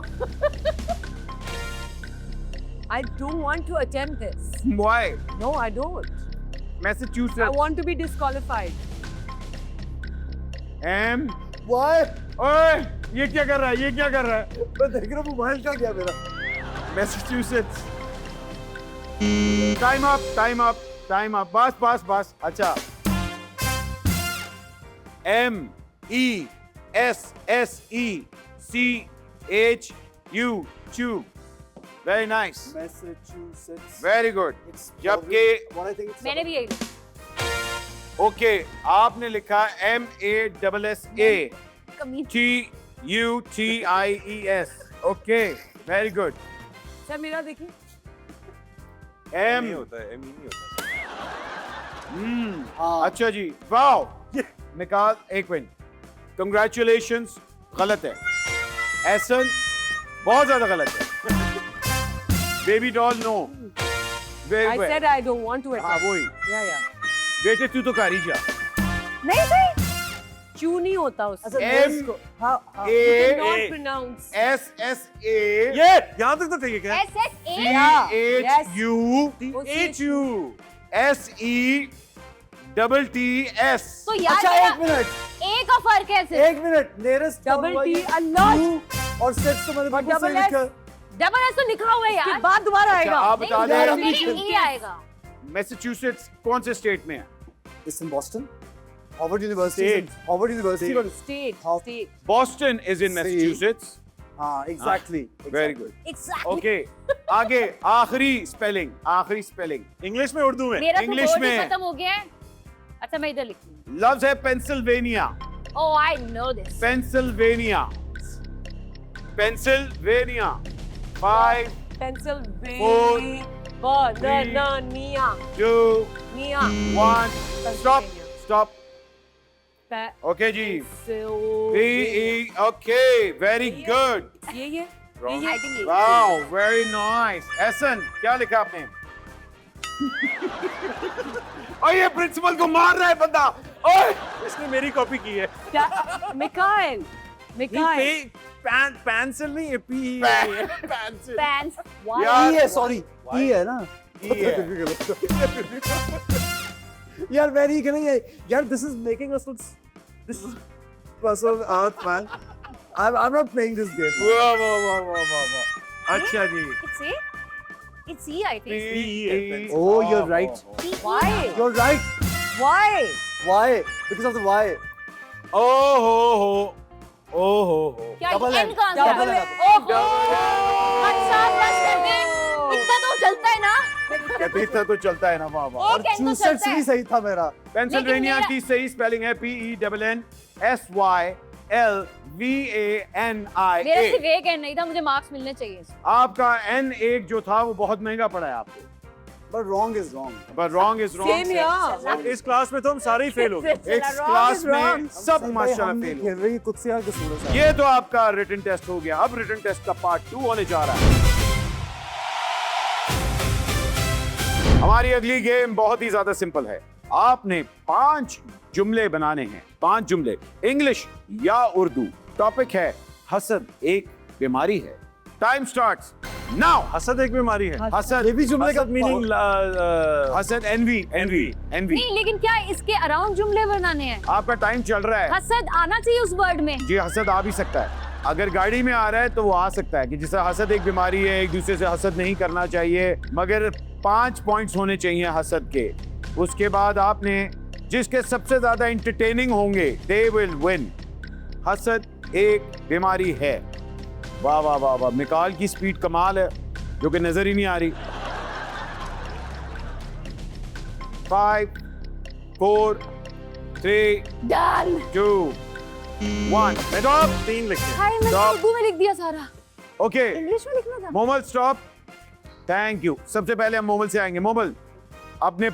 I don't want to attempt this. Why No, I don't. I Massachusetts want to be disqualified. M Y ओए ये क्या कर रहा है ये क्या कर रहा है मैं देख रहा हूँ मोबाइल का क्या मेरा मैसेच्यूसेट्स टाइम अप बस अच्छा MESSECHU चू very nice Massachusetts very good जबकि what I think it's मैंने भी यही लिखा। ओके आपने लिखा MASSA कमी TUTIES okay very good sir मेरा देखिए एम नहीं होता है एम नहीं होता हाँ अच्छा जी वाओ निकाल एक मिनट कंग्रेचुलेशंस गलत है एहसन बहुत ज्यादा गलत है baby doll no I said I don't want to हाँ attempt. वही Yeah, yeah. बेटे तू तो कारी जा नहीं सही क्यों नहीं होता अच्छा उससे? मैं M इसको हाँ हाँ A Not pronounce. SSA ये यहाँ तक तो ठीक है क्या SSA Yeah. Yes. HU SETTS तो यार अच्छा मेरा एक मिनट A का फर्क है सिर्फ। एक मिनट nearest Double हुआ T, ये Allah. Q और सेट तो मैंने बिल्कुल double सही S. लिखा डबल एस तो लिखा हुआ है के यार। बाद दोबारा आएगा आप नहीं, बता यार, दें हम मेरे E आएगा। मैसेच्यूसेट्स कौन से स्टेट में है It's in Boston Harvard University State. Harvard University State. How- State. Boston is in See. Massachusetts हाँ exactly very good Exactly. Okay आगे आखिरी स्पेलिंग इंग्लिश में उर्दू में मेरा तो English बोर्ड ही में। खत्म हो गया है। अच्छा मैं इधर लिखती लफ्ज है पेंसिल्वेनिया हूँ। Oh I know this. Pennsylvania 5 Pennsylvania. Banana. 2 Nia. 1 stop Pe- okay जी Sil- PE okay very good ये I think ये- वाओ वेरी नाइस एहसन क्या लिखा आपने ओए ये प्रिंसिपल को मार रहा है बंदा ओए इसने मेरी कॉपी की है क्या Mikhail. Mikhail. पेंसिल नहीं है पी पेंसिल Pants. Why? यार E है sorry E है ना E है। यार मैं नहीं करेंगे यार this is making us look this is person earth man I'm not playing this game वाह अच्छा जी It's A? It's E I think. PE Oh, you're right. Why? you're right Why? why because of the why ओ हो क्या Double N N. का answer Double है? N. ओहो! अच्छा बस कर दे। इतना तो चलता है ना। कहते तो चलता है ना वाह वाह एक N तो Massachusetts चलता भी है। सही था मेरा पेंसिल्वेनिया मेरा- की सही स्पेलिंग है PENNSYLVANIA मेरा सिर्फ एक N नहीं था, मुझे मार्क्स मिलने चाहिए। आपका N1 जो था वो बहुत महंगा पड़ा है आपको but wrong is wrong पर wrong is Same wrong here. इस क्लास में तो हम सारे ही फेल हो गए एक क्लास में सब माशाल्लाह फेल हो खेल रही कुछ से आगे सूरज है ये तो आपका रिटन टेस्ट हो गया अब रिटन टेस्ट का पार्ट 2 होने जा रहा है हमारी अगली गेम बहुत ही ज्यादा सिंपल है आपने 5 जुमले बनाने हैं, 5 जुमले, इंग्लिश या उर्दू। टॉपिक है हसद एक बीमारी है। Time starts now. हसद एक बीमारी है। हसद, ये भी जुमले का मीनिंग हसद एनवी, एनवी, एनवी। नहीं, लेकिन क्या इसके अराउंड जुमले बनाने हैं? आपका टाइम चल रहा है। हसद आना चाहिए उस वर्ड में। जी, हसद आ भी सकता है। अगर गाड़ी में आ रहा है तो वो आ सकता है कि जैसे हसद एक बीमारी है, एक दूसरे से हसद नहीं करना चाहिए, मगर 5 पॉइंट्स होने चाहिए हसद के। उसके बाद आपने जिसके सबसे ज्यादा एंटरटेनिंग होंगे दे विल विन। हसद एक बीमारी है। वाह वाह वाह वाह, मिकाल की स्पीड कमाल है जो कि नजर ही नहीं आ रही। 5 4 3 डन। 2 1 स्टॉप। 3 लिखे। हाय, मैंने Stop. उर्दू में लिख दिया सारा। ओके इंग्लिश में लिखना था। मोमल स्टॉप। Thank you. सबसे पहले हम मोमल से आएंगे। मोमल, आपने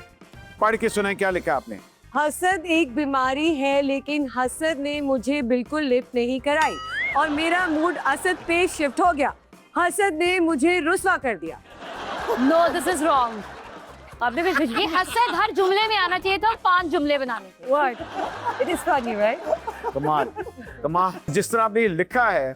पढ़ के सुना है, क्या लिखा आपने? हसद एक बीमारी है, लेकिन हसद ने मुझे बिल्कुल लिफ्ट नहीं कराई और मेरा मूड असद पे शिफ्ट हो गया। हसद ने मुझे रुस्वा कर दिया। No, this is wrong. आपने भी ये हसद हर जुमले में आना चाहिए था और 5 जुमले बनाने थे। What? It is funny, right? कमाल कमाल। जिस तरह आपने ये लिखा है,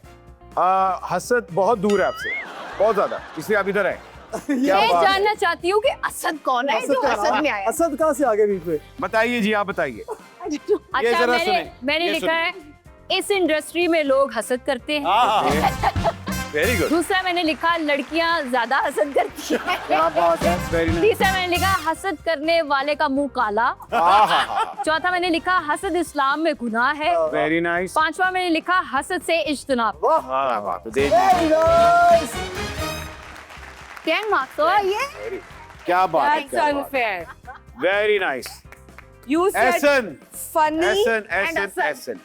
हसद बहुत दूर है आपसे, बहुत ज्यादा, इसलिए आप इधर आए। क्या मैं बात है? जानना चाहती हूँ कि असद कौन है जो हसद में आया। असद कहाँ से आगे बीच में? बताइए जी, आप बताइए। अच्छा, जरा सुने, मैंने ये लिखा सुने। है इस इंडस्ट्री में लोग हसद करते हैं। Very good. दूसरा मैंने लिखा लड़कियां ज्यादा हसद करती हैं। क्या बात है, वेरी नाइस। तीसरा मैंने लिखा हसद करने वाले का मुंह काला। चौथा मैंने लिखा हसद इस्लाम में गुनाह है। Very nice. 5वां मैंने लिखा हसद से इज्तनाब। 10 मार्क्स हो ये। क्या बात है, That's unfair. Very nice. You said essence funny essence and एसन असद. एसन,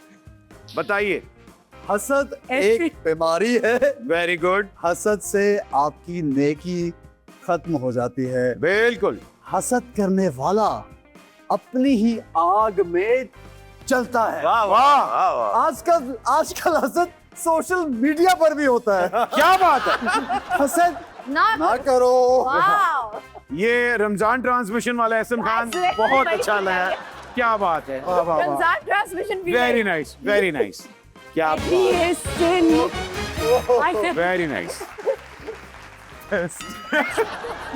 बताइए। हसद ऐसे- एक बीमारी है। वेरी गुड, हसद से आपकी नेकी खत्म हो जाती है। बिल्कुल। हसद करने वाला अपनी ही आग में चलता है। वाह, आजकल हसद सोशल मीडिया पर भी होता है। क्या बात है। हसद ना ना करो। वाओ। ये रमजान ट्रांसमिशन वाला एसएम खान That's it. बहुत अच्छा लगा। क्या बात है, वाह वाह वाह, रमजान ट्रांसमिशन भी वेरी नाइस, वेरी नाइस। क्या he is sin. I said, very nice.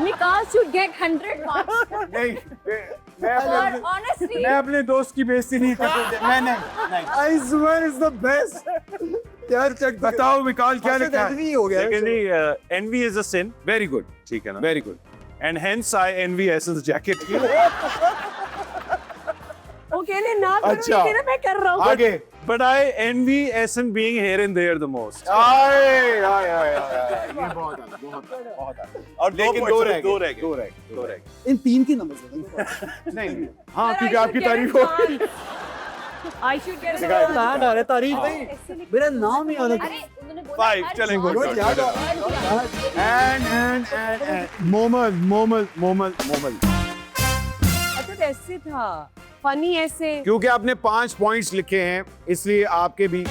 Nikas should get 100 marks. नहीं, मैं और अपने honestly, मैं अपने दोस्त की बेइज्जती नहीं करता। नहीं। I swear is the best. यार चेक बताओ मिकाल, क्या लिखा है? envy हो गया। लेकिन नहीं, envy is a sin, very good, ठीक है ना? Very good. And hence I envy Essen's jacket. वो कहने ना करो, अच्छा। लेकिन मैं कर रहा हूँ। आगे। But I envy Essen being here and there the most. आए, ये बहुत है। और लेकिन दो रह गए। इन 3 की नंबर नहीं, हाँ, But I क्योंकि should आपकी get a तारीफ हो। chance. I should get a दिखाई दे। chance. अरे तारीफ नहीं, मेरा नाम ही आना अरे उन्होंने बोला 5, हर चलें, song good, में याद आ- word दिया। And मोमल। अच्छा, तो ऐसे था फनी ऐसे। क्योंकि आपने 5 पॉइंट्स लिखे हैं, इसलिए आपके भी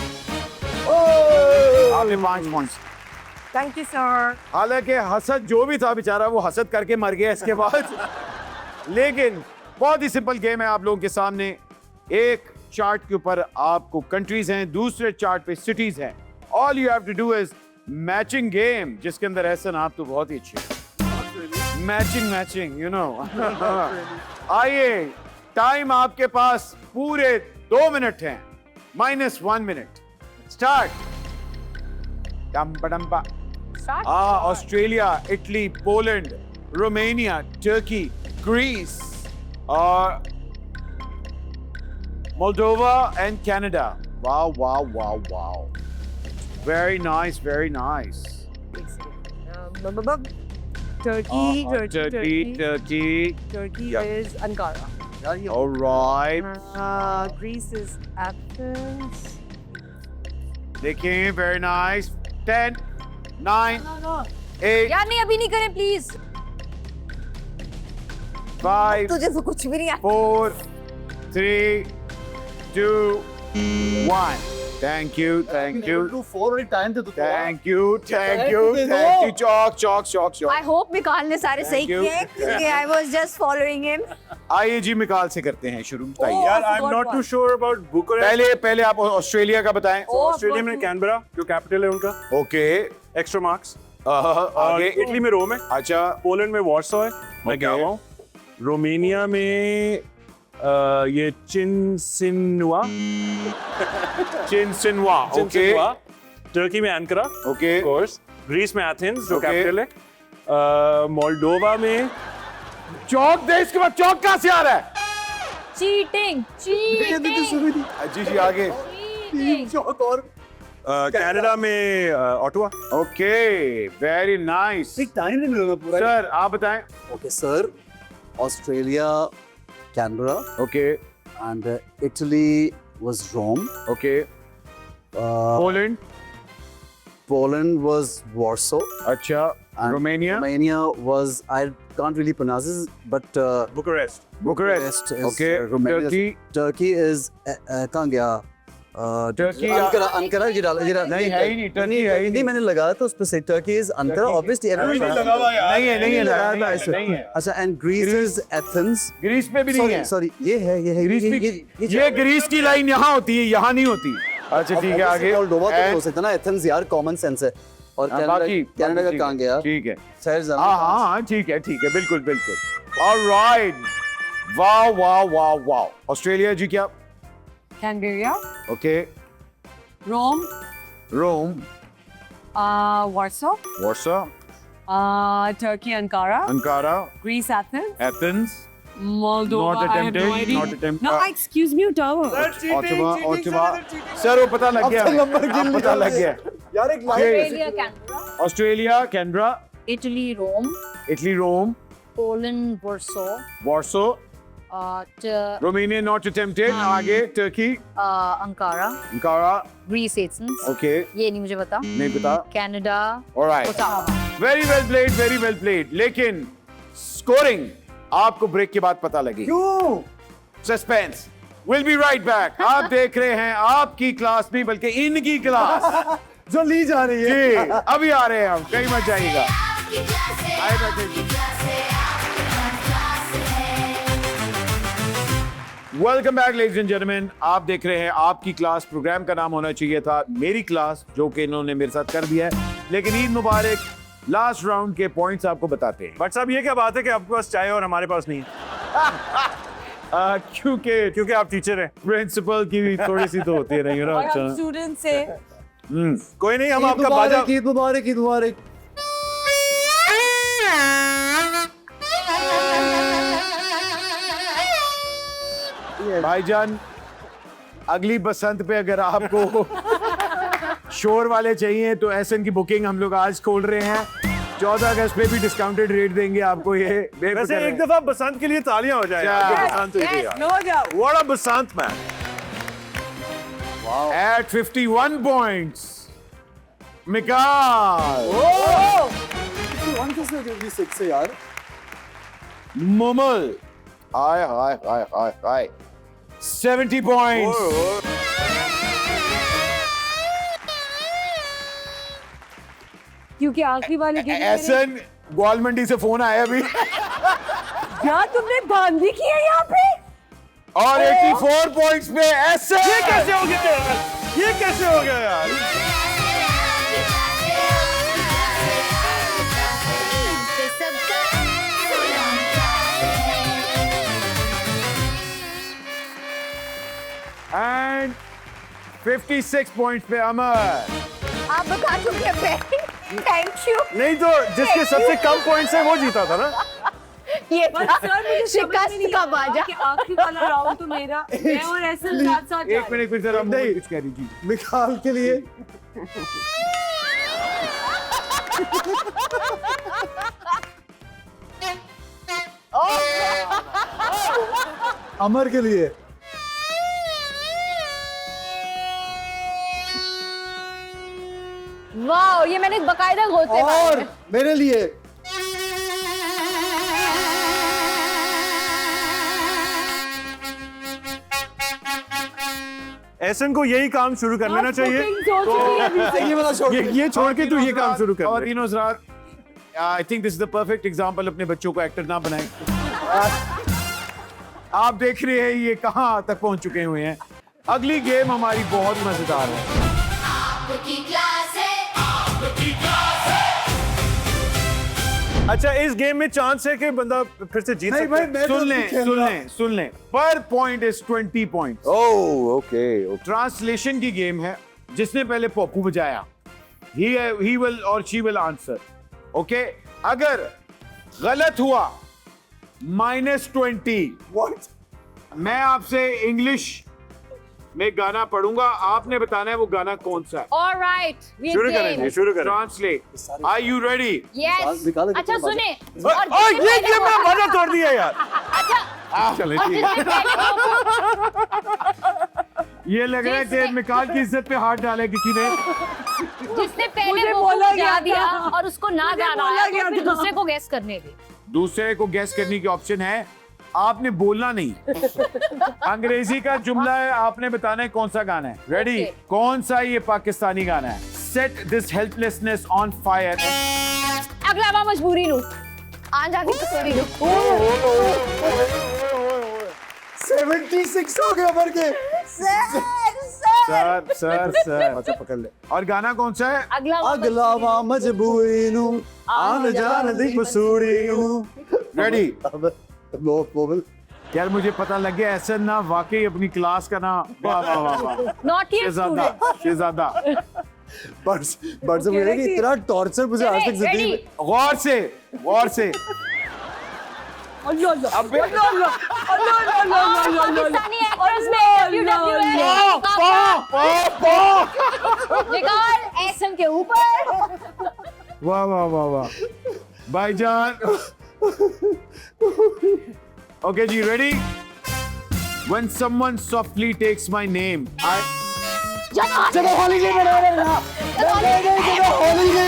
आपने 5 पॉइंट्स। Thank you sir. हालांकि हसद जो भी था बेचारा, वो हसद करके मर गया इसके बाद। लेकिन बहुत ही सिंपल गेम है आप लोगों के सामने। एक चार्ट के ऊपर आपको कंट्रीज हैं, दूसरे चार्ट पे सिटीज हैं। All you have to do is matching game, जिसके अंदर एहसन आप तो बहुत ही अच्छे हैं। Matching you know. आइए, टाइम आपके पास पूरे 2 मिनट हैं, -1 मिनट। स्टार्ट। डम्बा। Australia, Italy, Poland, Romania, Turkey, Greece और Moldova and Canada. Wow. Very nice. Turkey Turkey. Yeah. is Ankara. All right. Greece is Athens. देखिए, very nice. 10, 9, 8, यार नहीं, अभी नहीं करें प्लीज। 5, तुझे तो कुछ भी नहीं आता। 4, 3, 2, 1. Thank you thank you too for already time थे तो thank you chalk chalk chalk chalk. I hope Mikaal ने सारे सही Thank you. किए क्योंकि I was just following him. आइए जी मिकाल से करते हैं शुरू। बताइए यार I am not too sure about Bucharest. पहले पहले आप ऑस्ट्रेलिया का बताएं। ऑस्ट्रेलिया में कैनबरा जो कैपिटल है उनका, ओके एक्स्ट्रा मार्क्स। और आगे इटली में रोम है, अच्छा पोलैंड में वॉर्सो है, मैं गया हुआ हूँ। रोमानिया में ये चिनसिनुआ, चिनसिनुआ ओके टर्की में एंकारा ओके ऑफ कोर्स, ग्रीस में एथेंस जो Okay. कैपिटल है, मोल्डोवा में चौक दे, इसके बाद चौक कहाँ से आ रहा है? चीटिंग चीटिंग जी जी आगे। चौक और कनाडा में Ottawa. Okay very nice. Time नहीं मिलेगा पूरा। सर आप बताएं। Okay sir, Australia Canberra okay and Italy was Rome. Okay Poland Poland was Warsaw. अच्छा And Romania Romania was, I can't really pronounce this, but Bucharest. Bucharest is, okay Romania. Turkey Turkey is कहाँ गया? Turkey, Ankara जी डाला नहीं है ही नहीं, Turkey है ही नहीं, नहीं। मैंने लगाया तो उस पे से Turkey is Ankara, obviously everyone नहीं है नहीं है लगाया था नहीं इसमें। है, नहीं है। अच्छा, and Greece is Athens. Greece में भी नहीं है। Sorry, ये है ग्रीस में ये ग्रीस की लाइन यहाँ होती है, यहाँ नहीं होती। अच्छा ठीक है आगे। मोल्डोवा तो नहीं हो And- सकता ना, एथेंस यार कॉमन सेंस है। और बाकी कनाडा का ठीक कहाँ है, गया? ठीक है शहर जाना। हाँ हाँ हाँ ठीक है बिल्कुल बिल्कुल। ऑलराइट वाह वाह वाह वाह। ऑस्ट्रेलिया जी क्या? Canberra, okay Rome, Rome Warsaw, Warsaw Turkey Ankara, Ankara Greece Athens, Athens Moldova. Not I have attempted, no idea. not attempted. No, excuse me, Ottawa. Ottawa sir वो पता लग गया हमें, पता लग गया। यार एक Australia Canberra, Australia Canberra, Italy Rome, Italy Rome, Poland Warsaw, Warsaw, Romania not attempted. आगे Turkey Ankara, Ankara Greece Athens, okay ये नहीं मुझे पता, नहीं पता। Canada, alright Ottawa. Very well played. लेकिन स्कोरिंग आपको ब्रेक के बाद पता लगी। क्यों? Suspense. Will be right back. आप देख रहे हैं आपकी क्लास नहीं बल्कि इनकी क्लास जो ली जा रही है। जी अभी आ रहे हैं हम, कहीं मत जाइएगा। आए बैठे जी। Welcome back ladies and gentleman. आप देख रहे हैं आपकी क्लास। प्रोग्राम का नाम होना चाहिए था मेरी क्लास, जो कि इन्होंने मेरे साथ कर दिया है। लेकिन ईद मुबारक। लास्ट राउंड के पॉइंट्स आपको बताते हैं। बट साहब ये क्या बात है कि आपके पास चाय और हमारे पास नहीं है? क्योंकि आप टीचर हैं। प्रिंसिपल की भी थोड़ी सी तो होती है नहीं ना। और अच्छा हम स्टूडेंट से कोई नहीं, हम आपका बाजा ईद मुबारक, ईद मुबारक। भाईजान अगली बसंत पे अगर आपको शोर वाले चाहिए तो एसएन की बुकिंग हम लोग आज खोल रहे हैं। 14 अगस्त पे भी डिस्काउंटेड रेट देंगे आपको। ये वैसे एक दफा बसंत के लिए तालियां हो जाए। बसंत हुई थी यार। हो जाओ। What a Basant man. at 51 points Mikaal 1 किसने हो गया 6 से यार? मुमल हाय हाय हाय हाय हाय 70 points क्योंकि आखिरी वाले गेम में एसएन ग्वालमंडी से फोन आया अभी क्या तुमने बांधी की है यहाँ पे? और 84 पॉइंट्स पे एसएन। ये कैसे हो गया यार? ये कैसे हो गया यार? एंड 56 पॉइंट्स पे अमर। आप बता चुके हैं। Thank you. नहीं तो जिसके सबसे कम पॉइंट्स है वो जीता था ना। ये पर था सर मुझे शिकस्त का बाजा। कि आखिरी वाला राउंड तो मेरा, मैं और ऐसे साथ साथ जा एक मिनट फिर जरा नहीं। कुछ कह रही थी। मिकाल के लिए अमर के लिए वाह, ये मैंने बकायदा गोते मारे और हैं। मेरे लिए एहसन को यही काम शुरू कर लेना चाहिए। ये वाला छोड़ ये छोड़ के तू ये काम शुरू कर और ले। तीनों हज़रात, I think this is the perfect example, अपने बच्चों को एक्टर ना बनाएं। आप देख रहे हैं ये कहां तक पहुंच चुके हुए हैं। अगली गेम हमारी बहुत मजेदार है। अच्छा, इस गेम में चांस है कि बंदा फिर से जीत सकता है। सुन लें। पर point is 20 point. Oh okay. Translation की गेम है। जिसने पहले पप्पू बजाया ही विल और शी विल आंसर। ओके, अगर गलत हुआ -20। मैं आपसे इंग्लिश में गाना पढ़ूंगा, आपने बताना है वो गाना कौन सा है। Alright, we शुरू game. करेंगे, शुरू करें। Translate. Are you ready? Yes. निकालो, अच्छा निकालो, सुने। ओए ये मैं मजा तोड़ दिया यार। अच्छा, चले और ठीक है। जिसने पहले ये लग रहा है कि जिसने- मिकाल की इज्जत पे हाथ डाले किसी ने। जिसने पहले मुझे वो बोला बजा गया दिया था। और उसको ना मुझे गाना बोला आया गया तो फिर था। दूसरे को गैस करने दे। दूसरे को गैस करने की ऑप्शन है, आपने बोलना नहीं। अंग्रेजी का जुमला है, आपने बताना है कौन सा गाना है। रेडी? Okay. कौन सा ये पाकिस्तानी गाना है? Set this helplessness on fire. अगला बार मजबूरी नु आ जाके तो तेरी नु 76 हो गया भर के। सर अच्छा पकड़ ले। और गाना कौन सा है? अगला वा मजबूरी नु आन जान दी कसूरी नु। रेडी? अब बोल। यार मुझे पता लग गया ऐसा ना, वाकई अपनी क्लास का ना। वाह वाह वाह वाह। नॉट येट शहजादा, शहजादा। बर्ड्स मुझे कि इतना टॉर्चर मुझे आज तक जिंदगी में। गौर से, गौर से। पाकिस्तानी एक्ट्रेस में WWE निकाल एसएम के ऊपर। वाह वाह वाह वाह भाईजान। ओके जी, ready? When someone softly takes my name, चलो हॉलीडे मना रहे हैं। Holiday.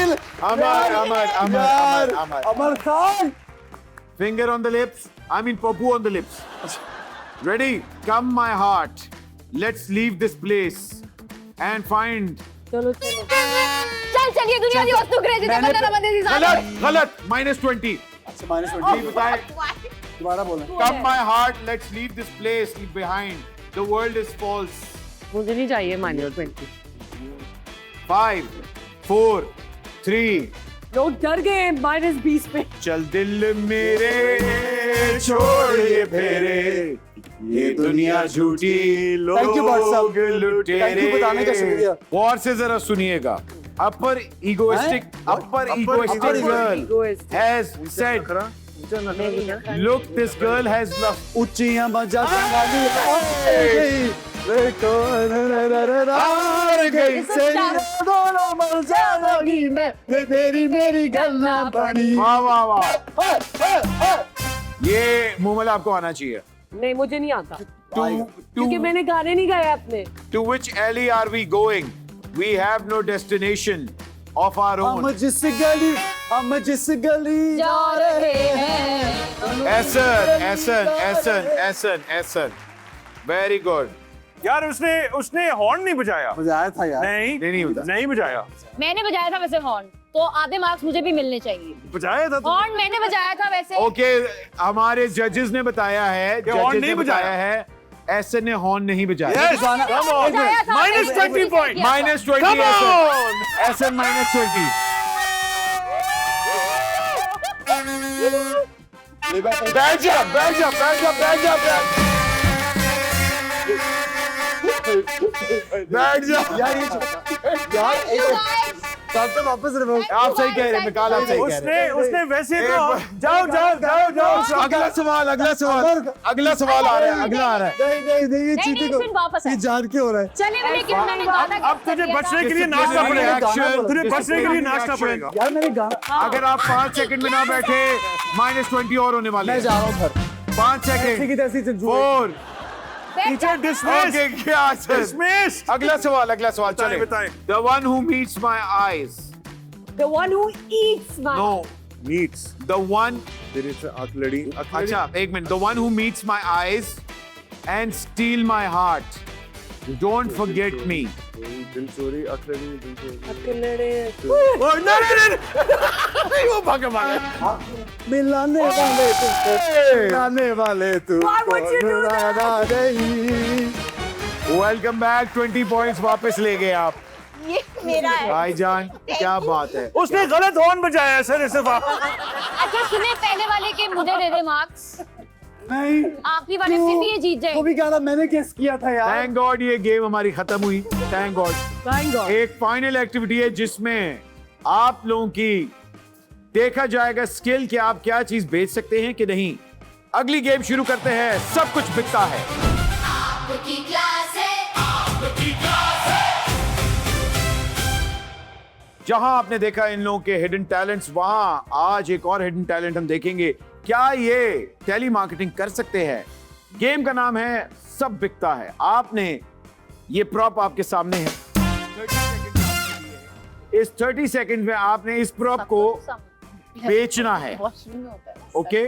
Amar Khan. Finger on the lips. I mean, Papu on the lips. Ready? Come, my heart. Let's leave this place and find. चलो चल ये दुनिया की वस्तु क्रेजी था बंदा बंदे दी गलत, गलत। -20. अच्छा -20 बताए। दोबारा बोला। Come, my heart. Let's leave this place behind. The world is false. मुझे नहीं चाहिए -20। 5, 4, 3. लोग डर गए -20 पे। चल दिल मेरे छोड़ ये फेरे, ये दुनिया झूठी Thank you, Bhatt साहब। लोग लुटेरे। Thank you बताने का शुक्रिया। गौर से जरा सुनिएगा। Upper egoistic girl Egoistic. has said, look, this girl has loved. ऊंचियां मजा संभाली गई। देखो हार गई से दोनों मजा लगी मैं तेरी मेरी गलना पड़ी। वाह वाह वाह। ये मुमल आपको आना चाहिए। नहीं मुझे नहीं आता To क्योंकि मैंने गाने नहीं गाए अपने। which alley are we going? We have no destination of our हम own. जिस गली जा रहे हैं। Essen. Very good. यार उसने हॉर्न नहीं बजाया। मजा आया था यार। नहीं होता। नहीं बजाया। मैंने बजाया था वैसे हॉर्न, तो आधे मार्क्स मुझे भी मिलने चाहिए। बजाया था तो। हॉर्न मैंने बजाया था वैसे। ओके, हमारे जजेस ने बताया है, हॉर्न जजेस नहीं ने बताया है, ऐसे ने हॉर्न नहीं बजाया। Yes, come on. बजाया था, -20 point. -20 Come on. ऐसे -20। बैठ जा। यार तो वापस रिवर्स। आप सही कह रहे हैं, मिकाल आप सही कह रहे हैं। उसने वैसे तो जाओ। अगला सवाल आ रहा है, अगला आ रहा है। नहीं ये नहीं, चीटिंग फिर वापस ये है। जान के हो रहा है। चले लेकिन मैंने गाना अब तुझे बचने के लिए नाचना पड़ेगा। तुझे बचने के लिए नाचना पड़ेगा। यार मैंने गाना। अगर आप 5 सेकंड में ना बैठे, -20 और होने वाले मैं हैं। जा रहा हूँ घर। 5 ऐसी की सेकंड। तैसी चल 4। Teacher dismiss. ओके, क्या डिसमिस। अगला सवाल चले। बताएं। The one who meets my eyes. The one who eats my. No, needs the one. तेरे से आंख लड़ी। अच्छा, एक minute. The one who meets my eyes and steal my heart Don't forget me. दिल चोरी अखरनी दिल चोरी वो भागे भागे मिलाने वाले तुझसे मिलाने वाले तू Why would you do that? Welcome back 20 points वापस ले गए आप ये मेरा है। भाईजान क्या बात है उसने गलत हॉर्न बजाया सर इसे अच्छा सुने, पहले वाले के मुझे दे दे मार्क्स, नहीं आपकी वजह से भी ये जीत वो जाए। भी गाना मैंने गेस किया था यार थैंक गॉड ये गेम हमारी खत्म हुई थैंक गॉड Thank God. एक फाइनल एक्टिविटी है जिसमें आप लोगों की देखा जाएगा स्किल कि आप क्या चीज बेच सकते हैं कि नहीं। अगली गेम शुरू करते हैं, सब कुछ बिकता है। जहां आपने देखा इन लोगों के हिडन टैलेंट्स, वहां आज एक और हिडन टैलेंट हम देखेंगे। क्या ये टेली मार्केटिंग कर सकते हैं? गेम का नाम है सब बिकता है। आपने ये प्रॉप आपके सामने है, 30 सेकंड आपके लिए है। इस 30 सेकंड में आपने इस प्रॉप को बेचना है। ओके,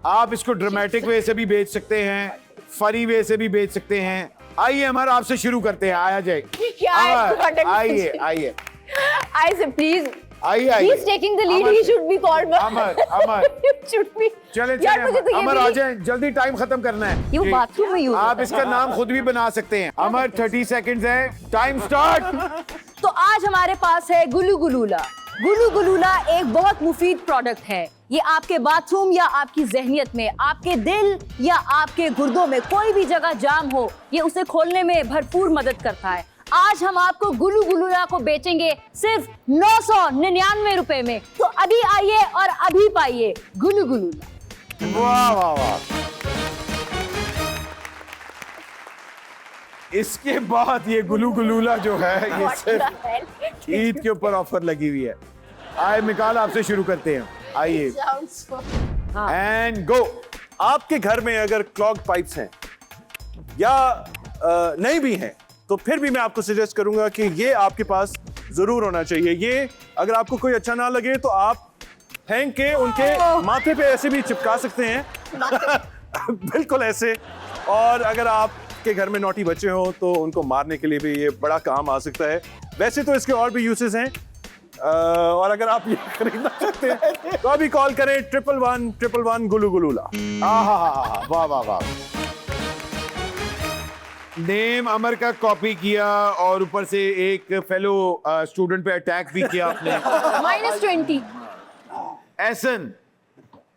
आप इसको ड्रामेटिक वे से भी बेच सकते हैं, फनी वे से भी बेच सकते हैं। आइए अमर, आपसे शुरू करते हैं। आया जाए क्या है अमर, product? आइए आइए I say please. आइए He's आइए taking the lead. Amar He should be called. Amar Amar should be. चले यार मुझे तो चले ये अमर भी आ नहीं- जाए, जल्दी टाइम खत्म करना है। ये वो जी। बाथरूम में यूज आप इसका नाम खुद भी बना सकते हैं। अमर 30 सेकंड्स है, टाइम स्टार्ट। तो आज हमारे पास है गुलू गुलूला। गुलू गुलूला एक बहुत मुफीद प्रोडक्ट है। ये आपके बाथरूम या आपकी जहनियत में, आपके दिल या आपके गुर्दों में कोई भी जगह जाम हो, ये उसे खोलने में भरपूर मदद करता है। आज हम आपको गुलू गुलूला को बेचेंगे सिर्फ 999 रुपए में। तो अभी आइए और अभी पाइए गुलू गुलूला। वाह वाह वाह। इसके बाद ये गुलू गुलूला जो है ये सिर्फ ईद के ऊपर ऑफर लगी हुई है। आए मिकाल, आपसे शुरू करते हैं। आइए एंड गो। आपके घर में अगर क्लॉग पाइप्स हैं या नहीं भी हैं तो फिर भी मैं आपको सजेस्ट करूंगा कि ये आपके पास जरूर होना चाहिए। ये अगर आपको कोई अच्छा ना लगे तो आप फेंक के उनके माथे पे ऐसे भी चिपका सकते हैं बिल्कुल ऐसे। और अगर आपके घर में नौटी बच्चे हो तो उनको मारने के लिए भी ये बड़ा काम आ सकता है। वैसे तो इसके और भी यूसेस हैं और अगर आप ये खरीदना चाहते हैं तो अभी कॉल करें 111 गुलू गुलूला। वाह वाह वाह। नेम अमर का कॉपी किया और ऊपर से एक फेलो स्टूडेंट पे अटैक भी किया आपने। -20। एहसन,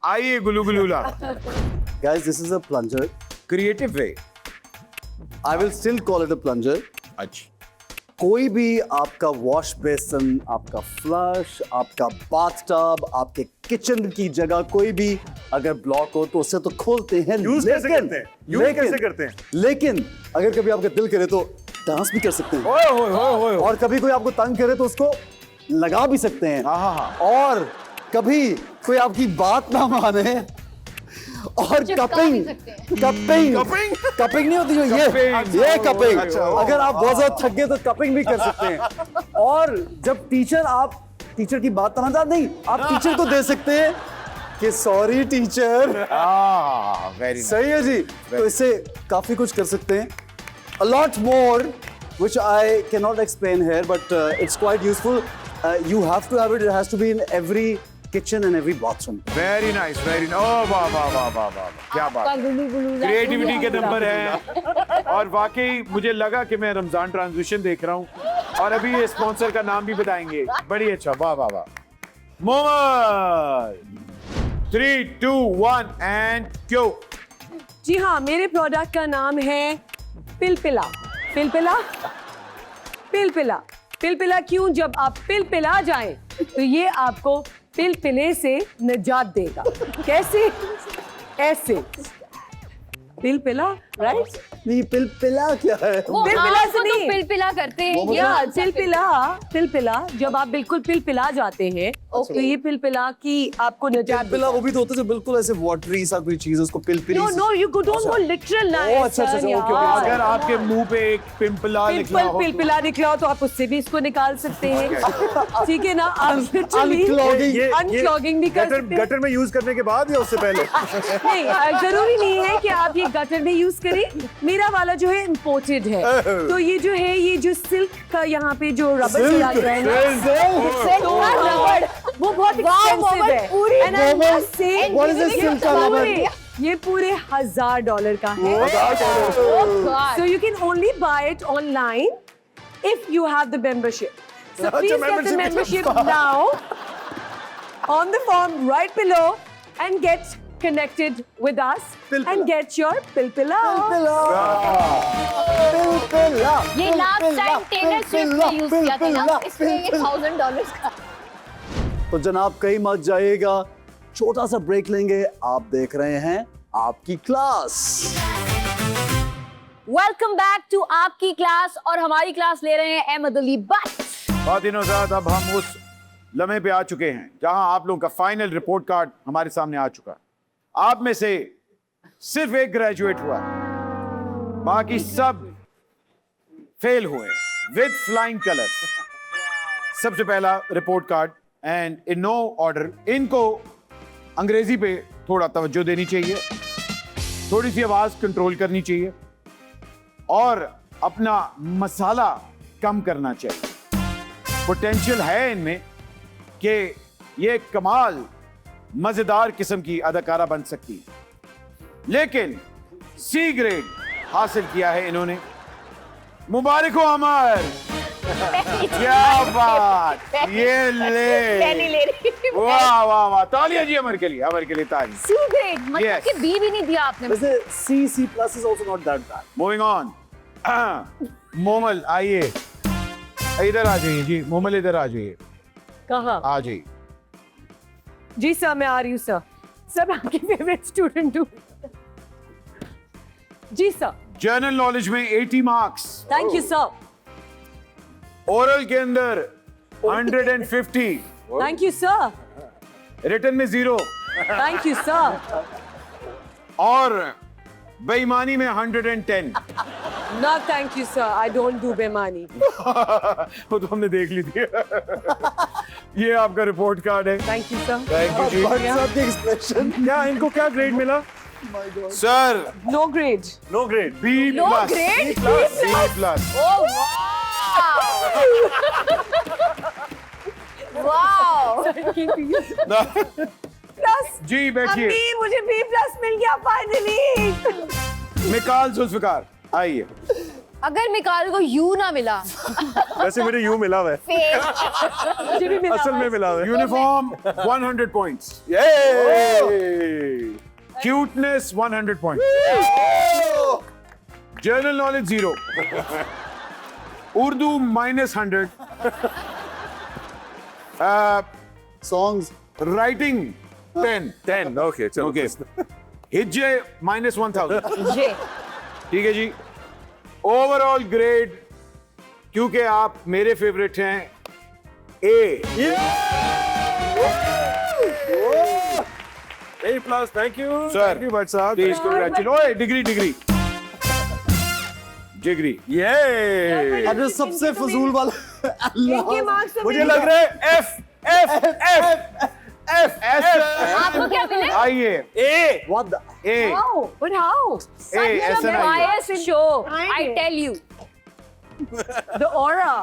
आइए गुलू गुलूला। guys this is a plunger creative way. I will still call it a plunger अच्छा, कोई भी आपका वॉश बेसिन, आपका फ्लश, आपका बाथटब, आपके किचन की जगह कोई भी अगर ब्लॉक हो तो उसे तो खोलते हैं। यूज कैसे करते हैं? यूज कैसे करते हैं? लेकिन अगर कभी आपका दिल करे तो डांस भी कर सकते हैं। ओए ओए ओए ओए। और कभी कोई आपको तंग करे तो उसको लगा भी सकते हैं। और कभी कोई आपकी बात ना माने और कपिंग नहीं होती जो ये कपिंग। अगर आप बहुत ज्यादा थक गए तो कपिंग भी कर सकते हैं। और जब टीचर की बात ना नहीं, आप टीचर को दे सकते हैं कि सॉरी टीचर। वेरी सही है जी। तो इससे काफी कुछ कर सकते हैं। A lot more which I cannot explain here, but it's quite useful. You have to have it. It has to be in every kitchen and every bathroom. Very nice very nice. ओह वाह वाह वाह वाह वाह, क्या बात। Creativity के number है। और वाकई मुझे लगा कि मैं रमजान ट्रांजिशन देख रहा हूँ। और अभी ये स्पॉन्सर का नाम भी बताएंगे। बड़ी अच्छा, वाह वाह वाह। मोहम्मद 3, 2, 1 एंड क्यों। जी हाँ, मेरे प्रोडक्ट का नाम है पिलपिला। पिलपिला पिलपिला पिलपिला क्यों? जब आप पिलपिला जाएं तो ये आपको पिलपिले से निजात देगा। कैसे? ऐसे पिलपिला, राइट? नहीं, पिलपिला क्या है? पिलपिला से नहीं, पिलपिला करते हैं। या पिलपिला जब आप बिल्कुल पिलपिला जाते हैं तो ये पिलपिला की आपको निजात पिलपिला वो भी तो होता है जो बिल्कुल ऐसे वाटरी सा कोई चीज है, उसको पिलपिली no no you don't go literal nice अच्छा, ओके, अगर आपके मुंह पे एक पिंपला निकला हो पिलपिला निकला हो तो आप उससे भी इसको निकाल सकते हैं, ठीक है ना? आप अनक्लॉगिंग भी कर सकते हैं। गटर में यूज करने के बाद या उससे पहले? नहीं, जरूरी नहीं है कि आप ये गटर में यूज करें। मेरा वाला जो है इम्पोर्टेड है, तो ये जो है ये जो सिल्क का यहाँ पे जो रबर लगा हुआ है ना, तो वो बहुत एक्सपेंसिव है। And I must say, What is this silk का rubber? ये पूरे $1000 का है। So you can only buy it online if you have the membership. So please get the membership now on the form right below and get connected with us and get your pilpila. ये last time Taylor Swift ने use किया था ना, इसमें ये $1000 का। तो जनाब कहीं मत जाइएगा, छोटा सा ब्रेक लेंगे। आप देख रहे हैं आपकी क्लास। वेलकम बैक टू आपकी क्लास, और हमारी क्लास ले रहे हैं अहमद अली बट। खातिन और हज़रात, अब हम उस लम्हे पे आ चुके हैं जहां आप लोगों का फाइनल रिपोर्ट कार्ड हमारे सामने आ चुका है। आप में से सिर्फ एक ग्रेजुएट हुआ, बाकी सब फेल हुए विद फ्लाइंग कलर्स। सबसे पहला report card, and in no order, इनको अंग्रेजी पे थोड़ा तवज्जो देनी चाहिए, थोड़ी सी आवाज कंट्रोल करनी चाहिए और अपना मसाला कम करना चाहिए। पोटेंशियल है इनमें कि ये कमाल मजेदार किस्म की अदाकारा बन सकती है, लेकिन सी ग्रेड हासिल किया है इन्होंने। मुबारक हो अमर, क्या बात, ये ले, नहीं ले रही। वाह वाह वाह, तालियां जी अमर के लिए, अमर के लिए तालियां। सी ग्रेड मतलब Yes. कि बी भी नहीं दिया आपने। वैसे C+ is also not that bad. Moving on. Momal आइए, इधर आ जाइए जी, मोमल इधर आ जाइए, कहाँ? आ जाइए। जी सर, मैं आ रही हूँ सर। सर मैं आपकी फेवरेट स्टूडेंट हूँ। जी सर। जनरल नॉलेज में 80 marks, thank you sir. Oral के अंदर 150, थैंक यू सर। रिटन में 0 थैंक यू सर। और बेईमानी में 110। No thank you sir, I don't do बेईमानी। वो तो हमने देख ली थी। ये आपका रिपोर्ट कार्ड है। Thank you sir. Thank you जी। But sir, the expression. क्या इनको क्या ग्रेड मिला? Sir no grade. No grade. B+, no grade, B+। Oh wow. Plus जी बैठिए। अम्मी, मुझे B+ मिल गया फाइनली। मिकाल जुल्फिकार आइए। अगर मिकाल को यू ना मिला, वैसे मेरे यू मिला हुआ है, फेल। मुझे भी मिला। असल में मिला हुआ है। Uniform 100 points, cuteness 100 points, general knowledge 0, Urdu -100, Songs. Writing 10, 10 okay चलो। ओके, हिज्जे -1000। जे ठीक है जी। ओवरऑल ग्रेड, क्योंकि आप मेरे फेवरेट हैं, A। A+, thank you Sir. Thank you Bhatt साहब। Please congratulate. ओए डिग्री डिग्री डिग्री। ये अब जो सबसे फजूल वाला इनके मार्क्स मुझे लग रहा है F F F F F। आपको क्या मिले? आइए A। What the? A, How? But how? A, ऐसा नहीं है। Bias show, I tell you. The aura.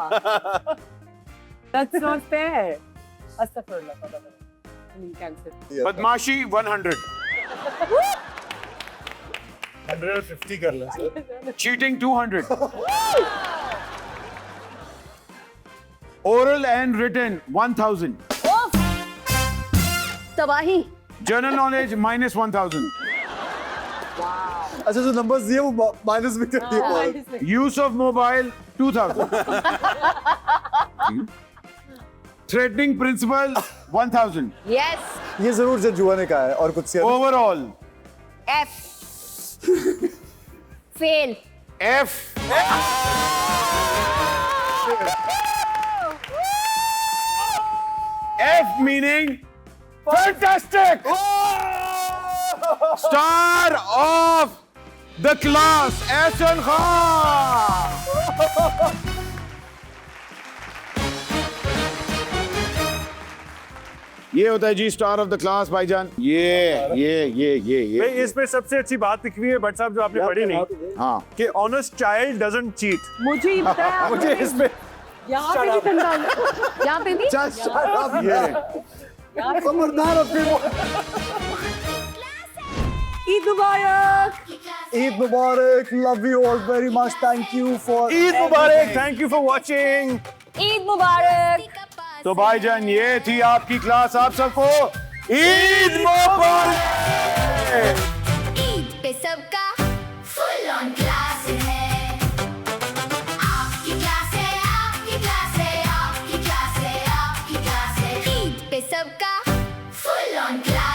That's not fair. Astaghfirullah. Cancel. बदमाशी 100, 150 कर लो sir. Cheating 200, oral and written 1000, ओफ, तबाही। जनरल नॉलेज -1000, अच्छा जो नंबर्स दिए वो माइनस भी कर दिए। Use of mobile 2000, threatening principal 1000, Yes, ये जरूर जजुआ ने कहा है और कुछ से overall F. Fail. F। F meaning fantastic. Star of the class, Ehsan Khan. ये होता है जी स्टार ऑफ द क्लास भाईजान। ये भाई इसमें सबसे अच्छी बात लिखी हुई है भट्ट साहब जो आपने पढ़ी नहीं, हाँ कि ऑनेस्ट चाइल्ड डजंट चीट। मुझे ही बताया मुझे इसमें यहाँ पे भी ठंडा यहाँ पे भी समझदार अपने ईद मुबारक। ईद मुबारक, love you all very much, thank you for Eid मुबारक, thank you for watching. Eid मुबारक। तो भाईजान ये थी आपकी क्लास, आप सबको ईद मुबारक। ईद पे सबका फुल ऑन क्लास है। आपकी क्लास है, आपकी क्लास है, आपकी क्लास है, आपकी क्लास है। ईद पे सबका फुल ऑन क्लास